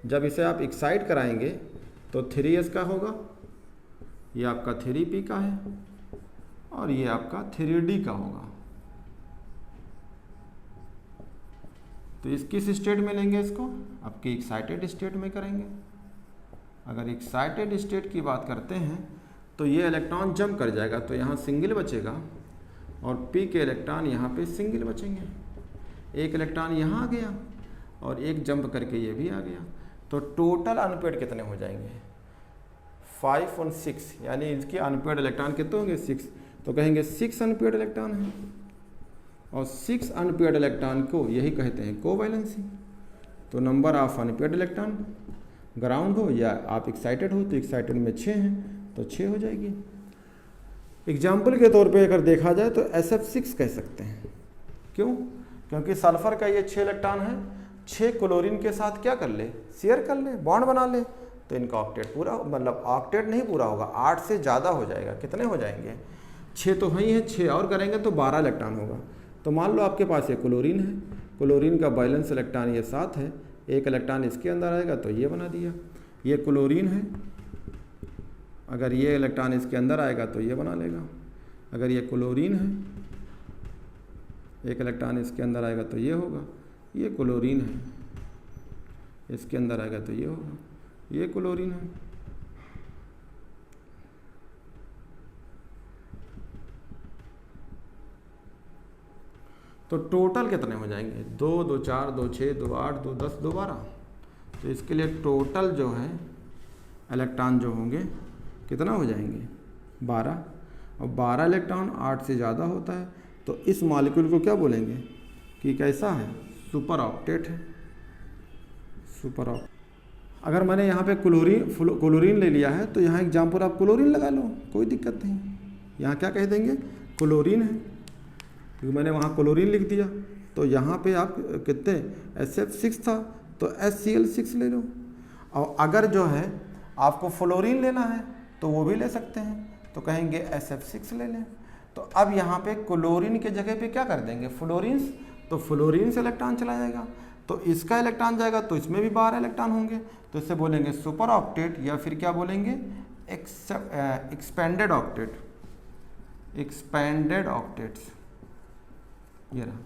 जब इसे आप एक्साइट कराएंगे तो 3s का होगा, ये आपका 3p का है और ये आपका 3d का होगा। तो इस किस स्टेट में लेंगे इसको, आपकी एक्साइटेड स्टेट में करेंगे। अगर एक्साइटेड स्टेट की बात करते हैं तो ये इलेक्ट्रॉन जंप कर जाएगा, तो यहाँ सिंगल बचेगा और p के इलेक्ट्रॉन यहाँ पे सिंगल बचेंगे। 1 इलेक्ट्रॉन यहाँ आ गया और 1 जंप करके ये भी आ गया, तो टोटल अनपेड कितने हो जाएंगे, 5 और 6, यानी इसके अनपेड इलेक्ट्रॉन कितने होंगे, 6। तो कहेंगे 6 अनपेड इलेक्ट्रॉन है, और 6 अनपेड इलेक्ट्रॉन को यही कहते हैं कोवैलेंसी। तो number of unpaired electron, ground हो या आप एक्साइटेड हो, तो एक्साइटेड में 6 हैं तो 6 हो जाएगी। एग्जाम्पल के तौर पे अगर देखा जाए तो SF6 कह सकते हैं। क्यों? क्योंकि सल्फर का ये 6 इलेक्ट्रॉन है, 6 क्लोरीन के साथ क्या कर ले, शेयर कर ले, बॉन्ड बना ले, तो इनका ऑक्टेट पूरा, मतलब ऑक्टेट नहीं पूरा होगा, 8 से ज़्यादा हो जाएगा। कितने हो जाएंगे, 6 तो वही है, 6 और करेंगे तो 12 इलेक्ट्रॉन होगा। तो मान लो आपके पास ये क्लोरीन है, क्लोरीन का बैलेंस इलेक्ट्रॉन ये 7 है, 1 इलेक्ट्रॉन इसके अंदर आएगा तो ये बना दिया, ये क्लोरीन है, अगर ये इलेक्ट्रॉन इसके अंदर आएगा तो ये बना लेगा। अगर ये क्लोरीन है, 1 इलेक्ट्रॉन इसके अंदर आएगा तो ये होगा, ये क्लोरीन है, इसके अंदर आएगा तो ये होगा, ये क्लोरीन है। तो टोटल कितने हो जाएंगे, 2, 2, 4, 2, 6, 2, 8, 2, 10, 2, 12। तो इसके लिए टोटल जो है इलेक्ट्रॉन जो होंगे कितना हो जाएंगे, 12। और 12 इलेक्ट्रॉन 8 से ज़्यादा होता है, तो इस मॉलिक्यूल को क्या बोलेंगे कि कैसा है, सुपर ऑक्टेट है, सुपर ऑक्टेट। अगर मैंने यहाँ पे क्लोरीन ले लिया है तो यहाँ एग्जाम्पल आप क्लोरीन लगा लो, कोई दिक्कत नहीं। यहाँ क्या कह देंगे, क्लोरीन है, क्योंकि मैंने वहाँ क्लोरीन लिख दिया। तो यहाँ पे आप कितने, SF6 था तो HCl6 ले लो। और अगर जो है आपको फ्लोरीन लेना है तो वो भी ले सकते हैं, तो कहेंगे SF6 ले लें। तो अब यहाँ पे क्लोरीन के जगह पे क्या कर देंगे, फ्लोरीन्स, तो फ्लोरीन से इलेक्ट्रॉन चला जाएगा, तो इसका इलेक्ट्रॉन जाएगा तो इसमें भी 12 इलेक्ट्रॉन होंगे, तो इससे बोलेंगे सुपर ऑक्टेट, या फिर क्या बोलेंगे, एक्सपेंडेड ऑक्टेट, एक्सपेंडेड ऑक्टेट्स। ये रहा,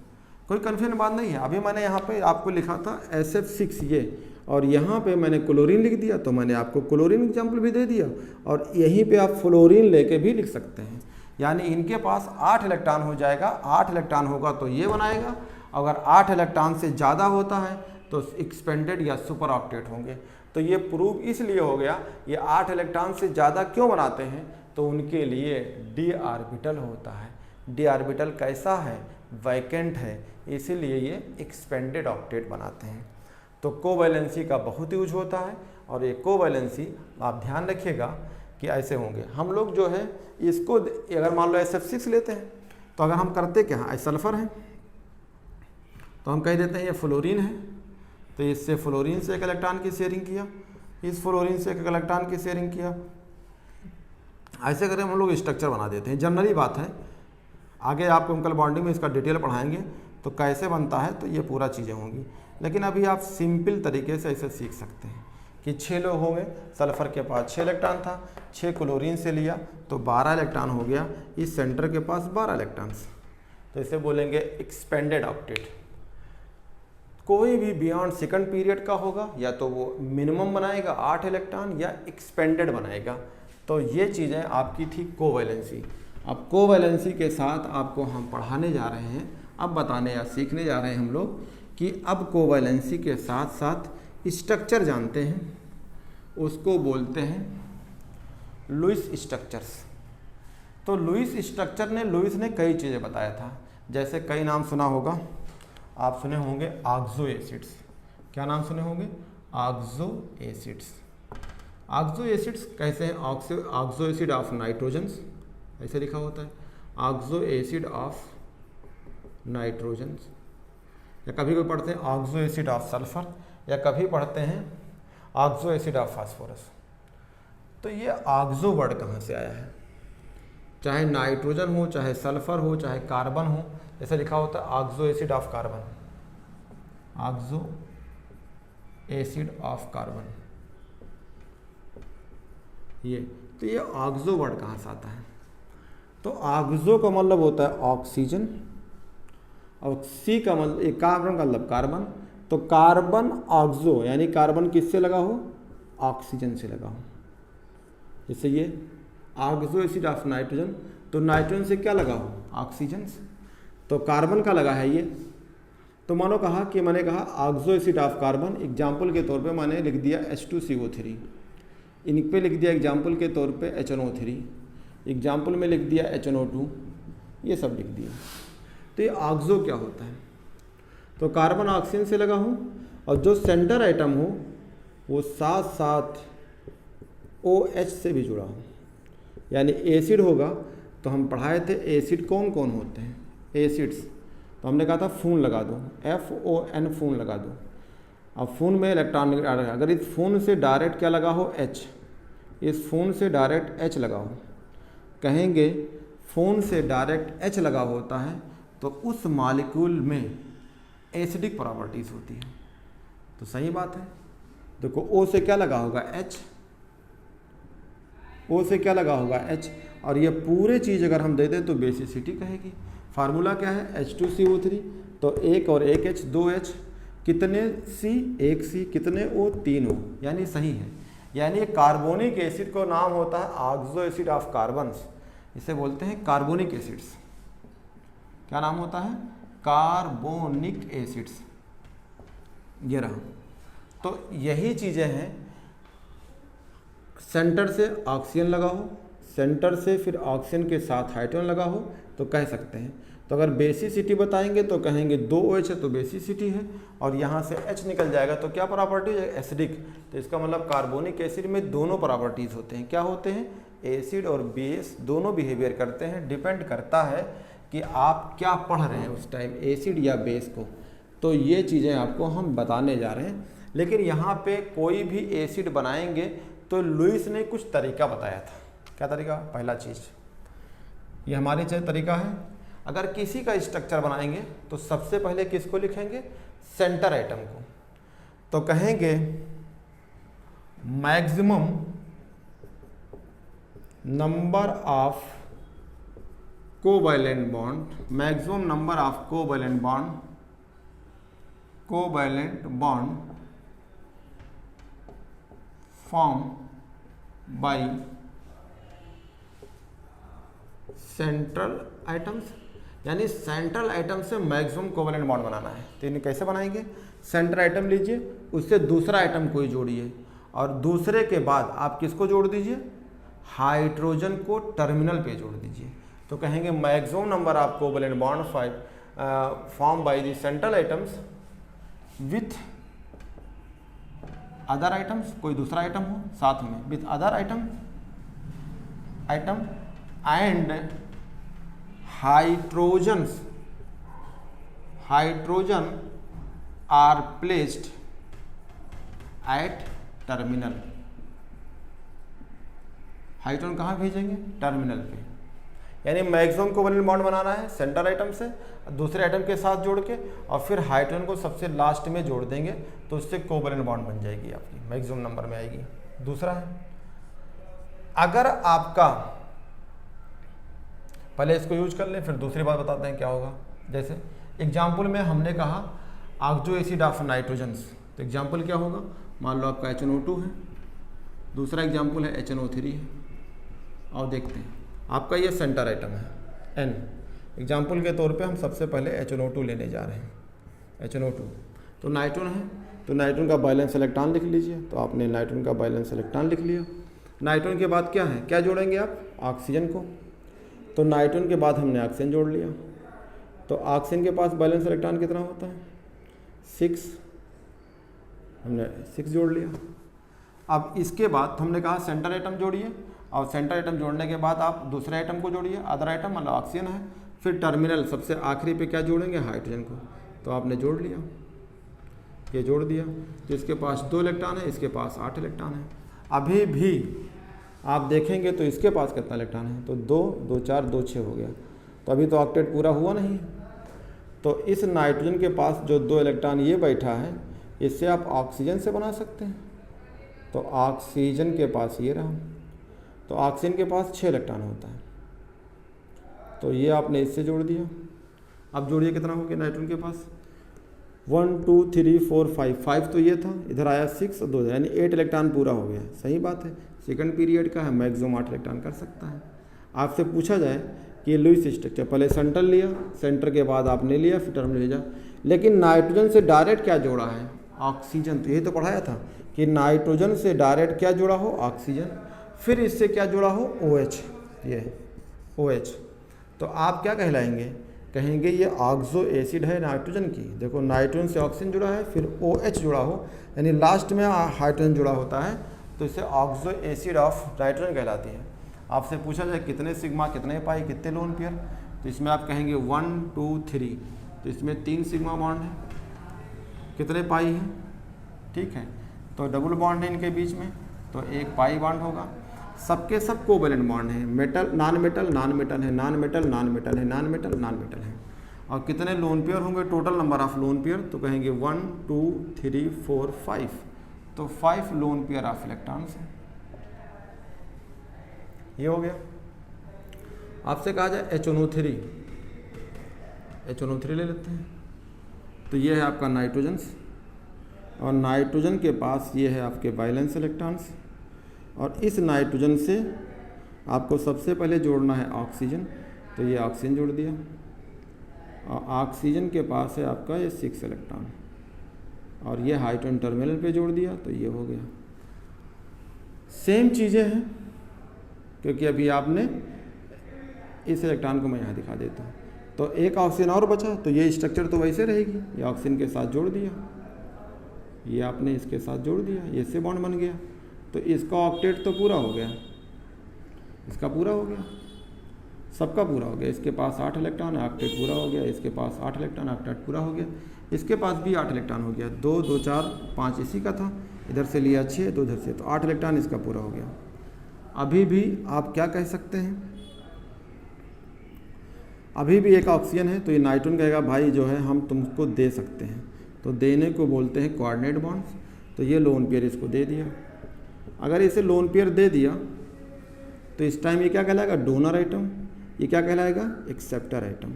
कोई कन्फ्यूजन बात नहीं है। अभी मैंने यहाँ पे आपको लिखा था SF6 ये, और यहाँ पे मैंने क्लोरीन लिख दिया, तो मैंने आपको क्लोरीन एग्जाम्पल भी दे दिया, और यहीं पे आप फ्लोरीन लेके भी लिख सकते हैं। यानी इनके पास 8 इलेक्ट्रॉन हो जाएगा, 8 इलेक्ट्रॉन होगा तो ये बनाएगा, अगर 8 इलेक्ट्रॉन से ज़्यादा होता है तो एक्सपेंडेड या सुपर ऑक्टेट होंगे। तो ये प्रूव इसलिए हो गया, ये 8 इलेक्ट्रॉन से ज़्यादा क्यों बनाते हैं, तो उनके लिए d ऑर्बिटल होता है। d ऑर्बिटल कैसा है, वैकेंट है, इसीलिए ये एक्सपेंडेड ऑक्टेट बनाते हैं। तो कोवैलेंसी का बहुत यूज होता है, और ये कोवैलेंसी आप ध्यान रखिएगा कि ऐसे होंगे। हम लोग जो है इसको, अगर मान लो SF6 लेते हैं तो अगर हम करते क्या है, सल्फर है तो हम कह देते हैं ये फ्लोरीन है, तो इससे फ्लोरीन से 1 इलेक्ट्रॉन की शेयरिंग किया, इस फ्लोरीन से 1 इलेक्ट्रॉन की शेयरिंग किया, ऐसे करें हम लोग स्ट्रक्चर बना देते हैं। जनरली बात है, आगे आप केमिकल बॉन्डिंग में इसका डिटेल पढ़ाएंगे तो कैसे बनता है, तो ये पूरा चीज़ें होंगी। लेकिन अभी आप सिंपल तरीके से ऐसे सीख सकते हैं कि 6 लोग होंगे, सल्फर के पास 6 इलेक्ट्रॉन था, 6 क्लोरीन से लिया तो 12 इलेक्ट्रॉन हो गया, इस सेंटर के पास 12 इलेक्ट्रॉन्स, तो इसे बोलेंगे एक्सपेंडेड ऑक्टेट। कोई भी बियॉन्ड सेकंड पीरियड का होगा, या तो वो मिनिमम बनाएगा 8 इलेक्ट्रॉन या एक्सपेंडेड बनाएगा। तो ये चीज़ें आपकी थी कोवैलेंसी। अब कोवैलेंसी के साथ आपको हम पढ़ाने जा रहे हैं, अब बताने या सीखने जा रहे हैं हम लोग कि अब कोवैलेंसी के साथ साथ स्ट्रक्चर जानते हैं, उसको बोलते हैं लुईस स्ट्रक्चर्स। तो लुईस स्ट्रक्चर ने, लुईस ने कई चीज़ें बताया था, जैसे कई नाम सुना होगा, आप सुने होंगे ऑक्सो एसिड्स। क्या नाम सुने होंगे, ऑक्सो एसिड्स। ऑक्सो एसिड्स कैसे हैं, ऑक्सो एसिड ऑफ नाइट्रोजन्स, ऐसे लिखा होता है, ऑक्सो एसिड ऑफ नाइट्रोजन्स। या कभी कोई पढ़ते हैं ऑक्सो एसिड ऑफ सल्फर, या कभी पढ़ते हैं ऑक्सो एसिड ऑफ फास्फोरस। तो ये ऑक्सो वर्ड कहाँ से आया है? चाहे नाइट्रोजन हो, चाहे सल्फर हो, चाहे कार्बन हो, जैसे लिखा होता है oxo acid of carbon, oxo acid of carbon, ये तो ये ऑक्सो वर्ड कहाँ से आता है? तो ऑक्सो का मतलब होता है ऑक्सीजन, और सी का मतलब एक कार्बन का मतलब कार्बन, तो कार्बन ऑक्सो यानी कार्बन किससे लगा हो? ऑक्सीजन से लगा हो। जैसे ये ऑक्सो एसिड ऑफ नाइट्रोजन, तो नाइट्रोजन से क्या लगा हो? ऑक्सीजन से, तो कार्बन का लगा है ये। तो मानो कहा कि मैंने कहा oxo acid of carbon, example के तौर पे मैंने लिख दिया H2CO3, इन पे लिख दिया एग्जाम्पल के तौर पे HNO3, एग्जाम्पल में लिख दिया HNO2, ये सब लिख दिया। तो ये ऑक्सो क्या होता है? तो कार्बन ऑक्सीजन से लगा हो, और जो सेंटर आइटम हो वो साथ साथ OH से भी जुड़ा हो, यानी एसिड होगा। तो हम पढ़ाए थे एसिड कौन कौन होते हैं, एसिड्स, तो हमने कहा था फून लगा दो, FON फून लगा दो। अब फून में इलेक्ट्रॉन, अगर इस फून से डायरेक्ट क्या लगा हो? H, इस फून से डायरेक्ट H लगा हो, कहेंगे फून से डायरेक्ट H लगा होता है तो उस मॉलिक्यूल में एसिडिक प्रॉपर्टीज होती है। तो सही बात है, देखो O से क्या लगा होगा? H, O से क्या लगा होगा? H, और ये पूरे चीज़ अगर हम दे दें तो बेसिसिटी कहेगी। फार्मूला क्या है? H2CO3, तो एक और एक H, 2H, कितने C? एक C, कितने O? 3 O, यानी सही है। यानी कार्बोनिक एसिड को नाम होता है ऑक्सो एसिड ऑफ कार्बन्स, इसे बोलते हैं कार्बोनिक एसिड्स। क्या नाम होता है? कार्बोनिक एसिड्स, ये रहा। तो यही चीज़ें हैं, सेंटर से ऑक्सीजन लगा हो, सेंटर से फिर ऑक्सीजन के साथ हाइड्रोजन लगा हो तो कह सकते हैं। तो अगर बेसिसिटी बताएंगे तो कहेंगे 2OH है तो बेसिसिटी है, और यहाँ से H निकल जाएगा तो क्या प्रॉपर्टीज है? एसिडिक। तो इसका मतलब कार्बोनिक एसिड में दोनों प्रॉपर्टीज होते हैं। क्या होते हैं? एसिड और बेस दोनों बिहेवियर करते हैं। डिपेंड करता है कि आप क्या पढ़ रहे हैं उस टाइम, एसिड या बेस को। तो ये चीज़ें आपको हम बताने जा रहे हैं। लेकिन यहाँ पे कोई भी एसिड बनाएंगे तो लुईस ने कुछ तरीका बताया था। क्या तरीका? पहला चीज़ ये हमारे तरीका है, अगर किसी का स्ट्रक्चर बनाएंगे तो सबसे पहले किसको लिखेंगे? सेंटर आइटम को। तो कहेंगे maximum number of covalent bond, maximum number of covalent bond form by central items, यानी सेंट्रल आइटम से मैक्सिमम कोवैलेंट बॉन्ड बनाना है। तो इन्हें कैसे बनाएंगे? सेंट्रल आइटम लीजिए, उससे दूसरा आइटम कोई जोड़िए, और दूसरे के बाद आप किसको जोड़ दीजिए? हाइड्रोजन को टर्मिनल पे जोड़ दीजिए। तो कहेंगे maximum number of covalent bond form by the central items with other items, कोई दूसरा आइटम हो साथ में, with other item and hydrogen are placed at terminal. Hydrogen कहाँ भेजेंगे? टर्मिनल पे। यानी मैक्सिमम कोवैलेंट बॉन्ड बनाना है सेंट्रल आइटम से, दूसरे आइटम के साथ जोड़ के, और फिर हाइड्रोजन को सबसे लास्ट में जोड़ देंगे तो उससे कोवैलेंट बॉन्ड बन जाएगी, आपकी मैक्सिमम नंबर में आएगी। दूसरा है, अगर आपका, पहले इसको यूज कर लें फिर दूसरी बात बताते हैं क्या होगा। जैसे एग्जाम्पल में हमने कहा ऑक्सो एसिड ऑफ नाइट्रोजन्स, तो एग्जाम्पल क्या होगा? मान लो आपका HNO2 है, दूसरा एग्जाम्पल है HNO3 है, और देखते हैं आपका ये सेंटर आइटम है N। एग्जाम्पल के तौर पे हम सबसे पहले HNO2 लेने जा रहे हैं। HNO2 तो नाइट्रोजन है, तो नाइट्रोजन का वैलेंस इलेक्ट्रॉन लिख लीजिए। तो आपने नाइट्रोजन का वैलेंस इलेक्ट्रॉन लिख लिया। नाइट्रोजन के बाद क्या है? क्या जोड़ेंगे आप? ऑक्सीजन को। तो नाइट्रोजन के बाद हमने ऑक्सीजन जोड़ लिया, तो ऑक्सीजन के पास वैलेंस इलेक्ट्रॉन कितना होता है? 6, हमने 6 जोड़ लिया। अब इसके बाद हमने कहा सेंटर आइटम जोड़िए, और सेंटर आइटम जोड़ने के बाद आप दूसरे आइटम को जोड़िए, अदर आइटम मतलब ऑक्सीजन है। फिर टर्मिनल सबसे आखिरी पे क्या जोड़ेंगे? हाइड्रोजन को। तो आपने जोड़ लिया, ये जोड़ दिया, तो इसके पास 2 इलेक्ट्रॉन है, इसके पास 8 इलेक्ट्रॉन है। अभी भी आप देखेंगे तो इसके पास कितना इलेक्ट्रॉन है, तो 2 2 4 2 6 हो गया, तो अभी तो ऑक्टेट पूरा हुआ नहीं। तो इस नाइट्रोजन के पास जो 2 इलेक्ट्रॉन ये बैठा है, इससे आप ऑक्सीजन से बना सकते हैं। तो ऑक्सीजन के पास ये रहा, तो ऑक्सीजन के पास 6 इलेक्ट्रॉन होता है, तो ये आपने इससे जोड़ दिया। अब जोड़िए कितना हो गया नाइट्रोजन के पास, 1 2 3 4 5 तो ये था, इधर आया 6 और 2, यानी 8 इलेक्ट्रॉन पूरा हो गया। सही बात है, सेकंड पीरियड का है, मैक्सिमम 8 इलेक्ट्रॉन कर सकता है। आपसे पूछा जाए कि ये लुईस स्ट्रक्चर, पहले सेंटर लिया, सेंटर के बाद आपने लिया, फिर टर्म भेजा, लेकिन नाइट्रोजन से डायरेक्ट क्या जोड़ा है, ऑक्सीजन। तो यही तो पढ़ाया था कि नाइट्रोजन से डायरेक्ट क्या जुड़ा हो, ऑक्सीजन, फिर इससे क्या जुड़ा हो, OH, ये OH। तो आप क्या कहलाएंगे, कहेंगे ये ऑक्सो एसिड है नाइट्रोजन की। देखो नाइट्रोजन से ऑक्सीजन जुड़ा है, फिर OH जुड़ा हो, यानी लास्ट में हाइड्रोजन जुड़ा होता है, तो इसे ऑक्सो एसिड ऑफ नाइट्रोजन कहलाती है। आपसे पूछा जाए कितने सिग्मा, कितने पाई, कितने लोन पेयर, तो इसमें आप कहेंगे 1 2 3, तो इसमें 3 सिग्मा बॉन्ड है, कितने पाई है, ठीक है, तो डबल बॉन्ड है इनके बीच में, तो 1 पाई बॉन्ड होगा। सबके सब कोवैलेंट बॉन्ड है, metal non metal non metal है, नॉन मेटल नॉन मेटल है, नॉन मेटल नॉन मेटल है। और कितने लोन पेयर होंगे, total number of lone pair, तो कहेंगे 1 2 3 4 5, तो 5 लोन पेयर ऑफ इलेक्ट्रॉन्स है। ये हो गया। आपसे कहा जाए HNO3 ले लेते हैं, तो ये है आपका नाइट्रोजन, और नाइट्रोजन के पास ये है आपके वैलेंस इलेक्ट्रॉन्स, और इस नाइट्रोजन से आपको सबसे पहले जोड़ना है ऑक्सीजन, तो ये ऑक्सीजन जोड़ दिया, और ऑक्सीजन के पास है आपका ये 6 इलेक्ट्रॉन, और ये हाइड्रोजन टर्मिनल पे जोड़ दिया, तो ये हो गया। सेम चीज़ें हैं, क्योंकि अभी आपने इस इलेक्ट्रॉन को मैं यहाँ दिखा देता हूँ, तो एक ऑक्सीजन और बचा, तो ये स्ट्रक्चर तो वैसे रहेगी, ये ऑक्सीजन के साथ जोड़ दिया, ये आपने इसके साथ जोड़ दिया, ये से बॉन्ड बन गया, तो इसका ऑक्टेट तो पूरा हो गया, इसका पूरा हो गया, सबका पूरा हो गया। इसके पास 8 इलेक्ट्रॉन, ऑक्टेट पूरा हो गया, इसके पास 8 इलेक्ट्रॉन, ऑक्टेट पूरा हो गया, इसके पास भी 8 इलेक्ट्रॉन हो गया, 2 2 4 5 इसी का था, इधर से लिया 6, 2 इधर से, तो 8 इलेक्ट्रॉन इसका पूरा हो गया। अभी भी आप क्या कह सकते हैं, अभी भी एक ऑक्सीजन है, तो ये नाइट्रोजन कहेगा भाई जो है हम तुमको दे सकते हैं, तो देने को बोलते हैं कोऑर्डिनेट बॉन्ड्स, तो ये लोन पेयर इसको दे दिया। अगर इसे लोन पेयर दे दिया तो इस टाइम ये क्या कहलाएगा, डोनर आइटम, ये क्या कहलाएगा, एक्सेप्टर आइटम।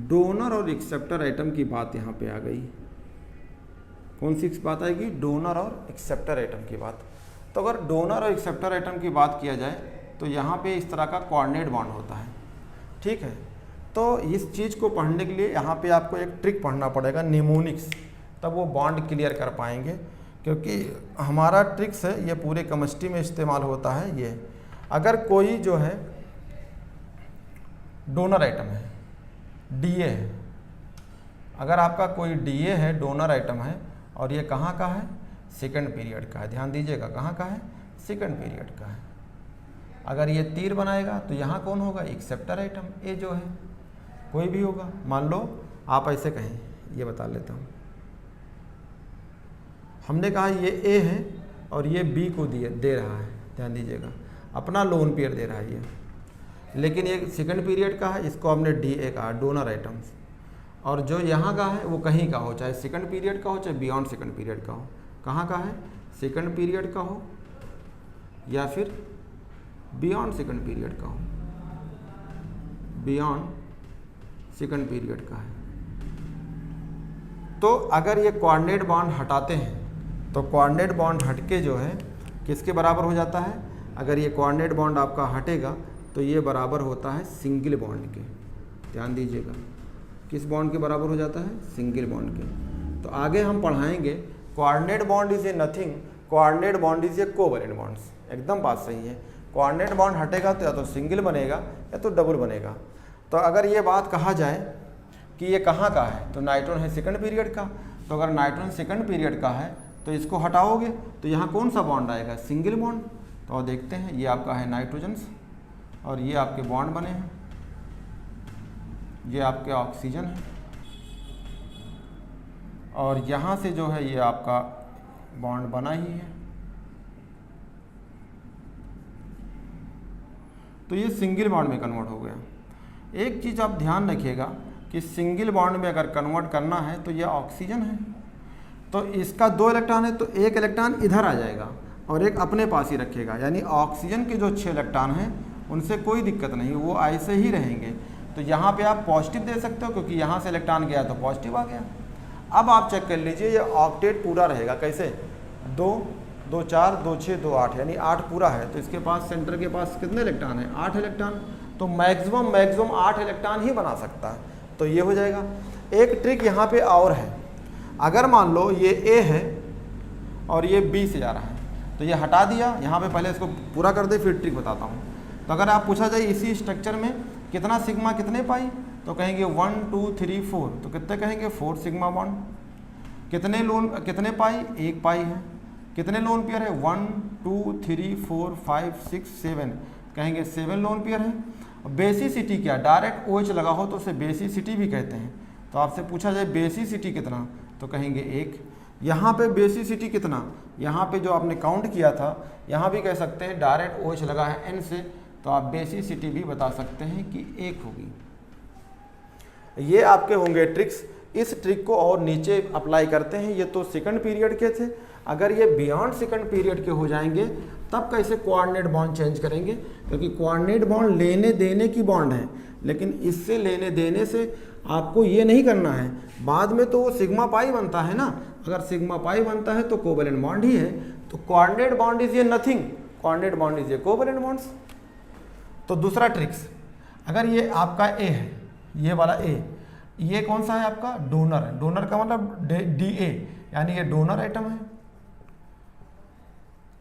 डोनर और एक्सेप्टर आइटम की बात यहाँ पे आ गई। कौन सी बात आएगी, डोनर और एक्सेप्टर आइटम की बात। तो अगर डोनर और एक्सेप्टर आइटम की बात किया जाए तो यहाँ पे इस तरह का कोऑर्डिनेट बॉन्ड होता है, ठीक है। तो इस चीज़ को पढ़ने के लिए यहाँ पे आपको एक ट्रिक पढ़ना पड़ेगा, निमोनिक्स, तब वो बॉन्ड क्लियर कर पाएंगे, क्योंकि हमारा ट्रिक्स है ये पूरे केमिस्ट्री में इस्तेमाल होता है। ये अगर कोई जो है डोनर आइटम है, डीए है, अगर आपका कोई डीए है, डोनर आइटम है, और ये कहाँ का है, सेकंड पीरियड का है, ध्यान दीजिएगा, कहाँ का है, सेकंड पीरियड का है। अगर ये तीर बनाएगा तो यहाँ कौन होगा, एक्सेप्टर आइटम, ए जो है, कोई भी होगा। मान लो आप ऐसे कहें, ये बता लेता हूँ, हमने कहा ये ए है और ये बी को दे रहा है, ध्यान दीजिएगा, अपना लोन पेयर दे रहा है ये, लेकिन ये सेकंड पीरियड का है, इसको हमने डी ए कहा, डोनर आइटम्स। और जो यहाँ का है वो कहीं का हो, चाहे सेकंड पीरियड का हो चाहे बियॉन्ड सेकंड पीरियड का हो, कहाँ का है, सेकंड पीरियड का हो या फिर बियॉन्ड सेकंड पीरियड का हो, बियॉन्ड सेकंड पीरियड का है। तो अगर ये कोऑर्डिनेट बॉन्ड हटाते हैं तो कोऑर्डिनेट बॉन्ड हटके जो है किसके बराबर हो जाता है, अगर ये कोऑर्डिनेट बॉन्ड आपका हटेगा तो ये बराबर होता है सिंगल बॉन्ड के, ध्यान दीजिएगा, किस बॉन्ड के बराबर हो जाता है, सिंगल बॉन्ड के। तो आगे हम पढ़ाएंगे coordinate bond is a nothing, coordinate bond is a covalent bonds, एकदम बात सही है। कोऑर्डिनेट बॉन्ड हटेगा तो या तो सिंगल बनेगा या तो डबल बनेगा। तो अगर ये बात कहा जाए कि ये कहाँ का है, तो नाइट्रोजन है सेकंड पीरियड का, तो अगर नाइट्रोजन सेकंड पीरियड का है तो इसको हटाओगे तो यहाँ कौन सा बॉन्ड आएगा, सिंगल बॉन्ड। तो देखते हैं, ये आपका है नाइट्रोजन और ये आपके बॉन्ड बने हैं, ये आपके ऑक्सीजन है, और यहाँ से जो है ये आपका बॉन्ड बना ही है। तो ये सिंगल बॉन्ड में कन्वर्ट हो गया। एक चीज़ आप ध्यान रखिएगा कि सिंगल बॉन्ड में अगर कन्वर्ट करना है तो ये ऑक्सीजन है, तो इसका 2 इलेक्ट्रॉन है तो एक इलेक्ट्रॉन इधर आ जाएगा और एक अपने पास ही रखेगा, यानी ऑक्सीजन के जो 6 इलेक्ट्रॉन हैं उनसे कोई दिक्कत नहीं, वो ऐसे ही रहेंगे। तो यहाँ पे आप पॉजिटिव दे सकते हो क्योंकि यहाँ से इलेक्ट्रॉन गया तो पॉजिटिव आ गया। अब आप चेक कर लीजिए ये ऑक्टेट पूरा रहेगा कैसे, 2 2 4 2 6 2 8 यानी 8 पूरा है। तो इसके पास सेंटर के पास कितने इलेक्ट्रॉन है, 8 इलेक्ट्रॉन। तो मैक्सिमम 8 इलेक्ट्रॉन ही बना सकता है, तो ये हो जाएगा। एक ट्रिक यहाँ पे और है, अगर मान लो ये ए है और ये बी से जा रहा है तो ये हटा दिया, यहाँ पे पहले इसको पूरा कर दे फिर ट्रिक बताता हूँ। तो अगर आप पूछा जाए इसी स्ट्रक्चर में कितना सिग्मा कितने पाई, तो कहेंगे 1 2 3 4, तो कितने कहेंगे 4 सिग्मा बॉन्ड। कितने पाई, 1 पाई है। कितने लोन पेयर है, 1 2 3 4 5 6 7, कहेंगे 7 लोन पेयर है। बेसिसिटी क्या, डायरेक्ट OH लगा हो तो उसे बेसिसिटी भी कहते हैं। तो आपसे पूछा जाए बेसिसिटी कितना, तो कहेंगे 1। यहाँ पे बेसिसिटी कितना, यहाँ पे जो आपने काउंट किया था यहाँ भी कह सकते हैं, डायरेक्ट OH लगा है N से, तो आप बेसिसिटी भी बता सकते हैं कि 1 होगी। ये आपके होंगे ट्रिक्स। इस ट्रिक को और नीचे अप्लाई करते हैं। ये तो सेकंड पीरियड के थे, अगर ये बियॉन्ड सेकंड पीरियड के हो जाएंगे तब कैसे कोऑर्डिनेट बॉन्ड चेंज करेंगे, क्योंकि कोऑर्डिनेट बॉन्ड लेने देने की बॉन्ड है, लेकिन इससे लेने देने से आपको ये नहीं करना है। बाद में तो वो सिग्मा पाई बनता है ना, अगर सिग्मा पाई बनता है तो कोवैलेंट बॉन्ड ही है। तो कोऑर्डिनेट बॉन्ड इज ये नथिंग, कोऑर्डिनेट बॉन्ड इज ये कोवैलेंट बॉन्ड्स। तो दूसरा ट्रिक्स, अगर ये आपका ए है, ये वाला ए, ये कौन सा है आपका, डोनर है। डोनर का मतलब DA, यानी ये डोनर आइटम है।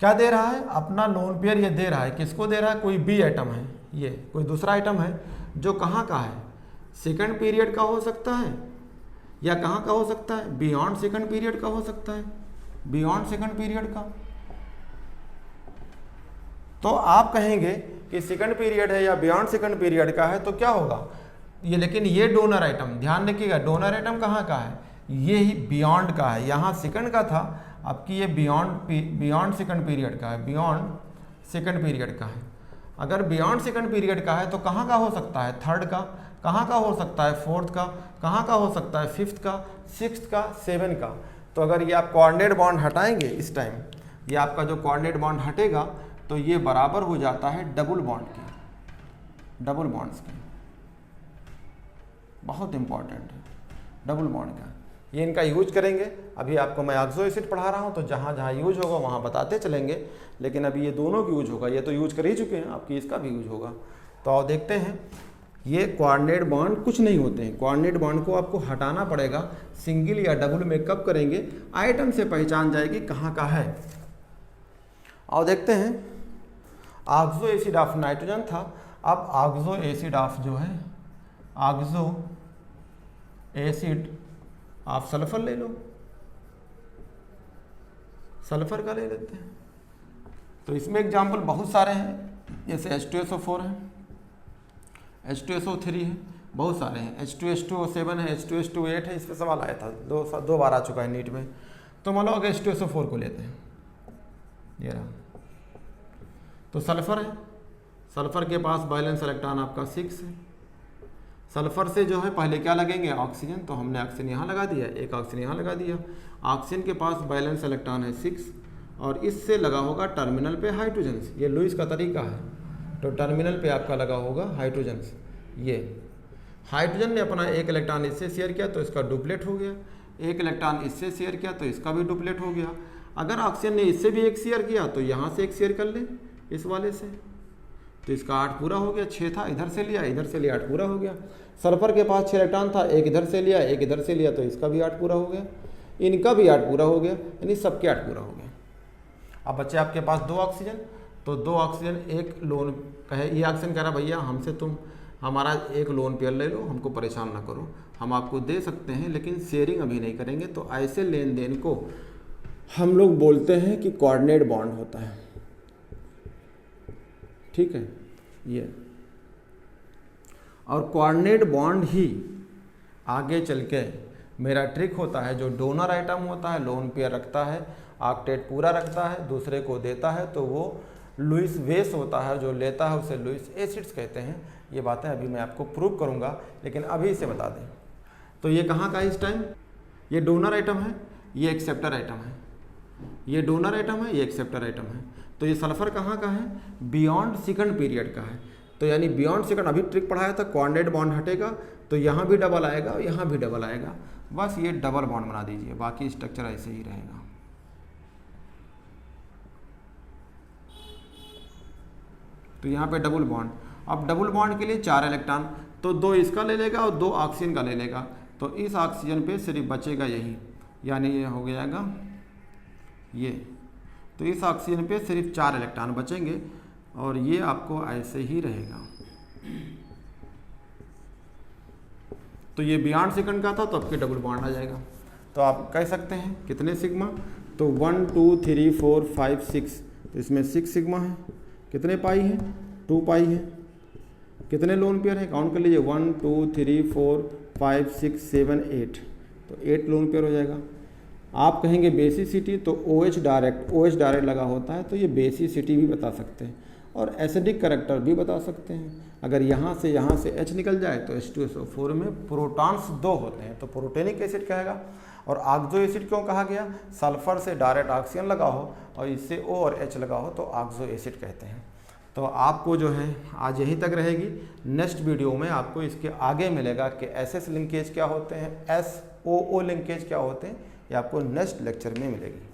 क्या दे रहा है, अपना लोन पेयर ये दे रहा है। किसको दे रहा है, कोई बी आइटम है, ये कोई दूसरा आइटम है जो कहाँ का है, सेकंड पीरियड का हो सकता है या कहाँ का हो सकता है, बियॉन्ड सेकंड पीरियड का हो सकता है, बियॉन्ड सेकंड पीरियड का। तो आप कहेंगे कि सेकंड पीरियड है या बियॉन्ड सेकंड पीरियड का है तो क्या होगा ये, लेकिन ये डोनर आइटम ध्यान रखिएगा, डोनर आइटम कहाँ का है, ये ही बियॉन्ड का है। यहाँ सेकंड का था, आपकी ये बियॉन्ड सेकंड पीरियड का है, बियॉन्ड सेकंड पीरियड का है। अगर बियॉन्ड सेकंड पीरियड का है तो कहाँ का हो सकता है, थर्ड का, कहाँ का हो सकता है, फोर्थ का, कहाँ का हो सकता है, फिफ्थ का, सिक्स्थ का, 7 का। तो अगर ये आप कोऑर्डिनेट बॉन्ड हटाएंगे इस टाइम, ये आपका जो कोऑर्डिनेट बॉन्ड हटेगा तो ये बराबर हो जाता है डबल बॉन्ड के, डबल बॉन्ड्स के। बहुत इंपॉर्टेंट है डबल बॉन्ड का, ये इनका यूज करेंगे। अभी आपको मैं ऑक्सो एसिड पढ़ा रहा हूँ तो जहाँ जहाँ यूज होगा वहाँ बताते चलेंगे, लेकिन अभी ये दोनों की यूज होगा, ये तो यूज कर ही चुके हैं, आपकी इसका भी यूज होगा। तो आओ देखते हैं, ये कोऑर्डिनेट बॉन्ड कुछ नहीं होते हैं, कोऑर्डिनेट बॉन्ड को आपको हटाना पड़ेगा। सिंगल या डबल में कब करेंगे, आइटम से पहचान जाएगी कहाँ का है। आओ देखते हैं, ऑक्सो एसिड ऑफ नाइट्रोजन था, अब ऑक्सो एसिड ऑफ जो है, ऑक्सो एसिड आप सल्फर ले लो, सल्फर का ले लेते हैं। तो इसमें एग्जाम्पल बहुत सारे हैं, जैसे H2SO4 है, H2SO3 है, बहुत सारे हैं, H2H2O7 है, H2H2O8 है। इस पर सवाल आया था, दो बार आ चुका है नीट में। तो मान लो अगर H2SO4 को लेते हैं, ये रहा, तो सल्फर है, सल्फर के पास बैलेंस इलेक्ट्रॉन आपका 6 है। सल्फर से जो है पहले क्या लगेंगे, ऑक्सीजन, तो हमने ऑक्सीजन यहाँ लगा दिया, एक ऑक्सीजन यहाँ लगा दिया। ऑक्सीजन के पास बैलेंस इलेक्ट्रॉन है 6 और इससे लगा होगा टर्मिनल पे हाइड्रोजन। ये लुईस का तरीका है, तो टर्मिनल पे आपका लगा होगा हाइड्रोजन। ये हाइड्रोजन ने अपना एक इलेक्ट्रॉन इससे शेयर किया तो इसका डुप्लेट हो गया, एक इलेक्ट्रॉन इससे शेयर किया तो इसका भी डुप्लेट हो गया। अगर ऑक्सीजन ने इससे भी एक शेयर किया तो यहाँ से एक शेयर कर ले इस वाले से, तो इसका 8 पूरा हो गया। 6 था, इधर से लिया, इधर से लिया, 8 पूरा हो गया। सल्फर के पास 6 इलेक्ट्रॉन था, एक इधर से लिया, एक इधर से लिया, तो इसका भी 8 पूरा हो गया, इनका भी 8 पूरा हो गया, यानी सबके 8 पूरा हो गया। अब बच्चे आपके पास 2 ऑक्सीजन, तो 2 ऑक्सीजन एक लोन कहे, ये ऑक्सीजन कह रहा भैया हमसे तुम हमारा एक लोन पेयर ले लो, हमको परेशान ना करो, हम आपको दे सकते हैं लेकिन शेयरिंग अभी नहीं करेंगे। तो ऐसे लेन देन को हम लोग बोलते हैं कि कोऑर्डिनेट बॉन्ड होता है, ठीक है ये। और कोऑर्डिनेट बॉन्ड ही आगे चल के मेरा ट्रिक होता है जो डोनर आइटम होता है लोन पेयर रखता है, ऑक्टेट पूरा रखता है, दूसरे को देता है तो वो लुईस बेस होता है, जो लेता है उसे लुईस एसिड्स कहते हैं। ये बातें अभी मैं आपको प्रूव करूँगा, लेकिन अभी इसे बता दें। तो ये कहाँ का है इस टाइम, ये डोनर आइटम है, ये एक्सेप्टर आइटम है, ये डोनर आइटम है, ये एक्सेप्टर आइटम है। तो ये सल्फर कहाँ का है, बियॉन्ड सेकंड पीरियड का है। तो यानी बियॉन्ड सेकंड, अभी ट्रिक पढ़ाया था, क्वाड्रेंट बॉन्ड हटेगा तो यहाँ भी डबल आएगा और यहाँ भी डबल आएगा, बस ये डबल बॉन्ड बना दीजिए, बाकी स्ट्रक्चर ऐसे ही रहेगा। तो यहाँ पे डबल बॉन्ड, अब डबल बॉन्ड के लिए 4 इलेक्ट्रॉन, तो 2 इसका ले लेगा और 2 ऑक्सीजन का ले लेगा। तो इस ऑक्सीजन पे सिर्फ बचेगा यही, यानी ये हो जाएगा ये। तो इस ऑक्सीजन पे सिर्फ 4 इलेक्ट्रॉन बचेंगे और ये आपको ऐसे ही रहेगा। तो ये बियॉन्ड सेकंड का था तो आपके डबल बॉन्ड आ जाएगा। तो आप कह सकते हैं कितने सिग्मा, तो 1 2 3 4 5 6, तो इसमें 6 सिग्मा है। कितने पाई है, 2 पाई है। कितने लोन पेयर है, काउंट कर लीजिए, 1 2 3 4 5 6 7 8, तो 8 लोन पेयर हो जाएगा। आप कहेंगे बेसिसिटी, तो OH डायरेक्ट लगा होता है, तो ये बेसिसिटी भी बता सकते हैं और एसिडिक करैक्टर भी बता सकते हैं। अगर यहाँ से H निकल जाए तो H2SO4 में प्रोटॉन्स 2 होते हैं, तो प्रोटेनिक एसिड कहेगा। और ऑक्सो एसिड क्यों कहा गया, सल्फर से डायरेक्ट ऑक्सीजन लगा हो और इससे O और H लगा हो तो ऑक्सो एसिड कहते हैं। तो आपको जो है आज यहीं तक रहेगी। नेक्स्ट वीडियो में आपको इसके आगे मिलेगा कि SS लिंकेज क्या होते हैं, SOO लिंकेज क्या होते हैं, ये आपको नेक्स्ट लेक्चर में मिलेगी।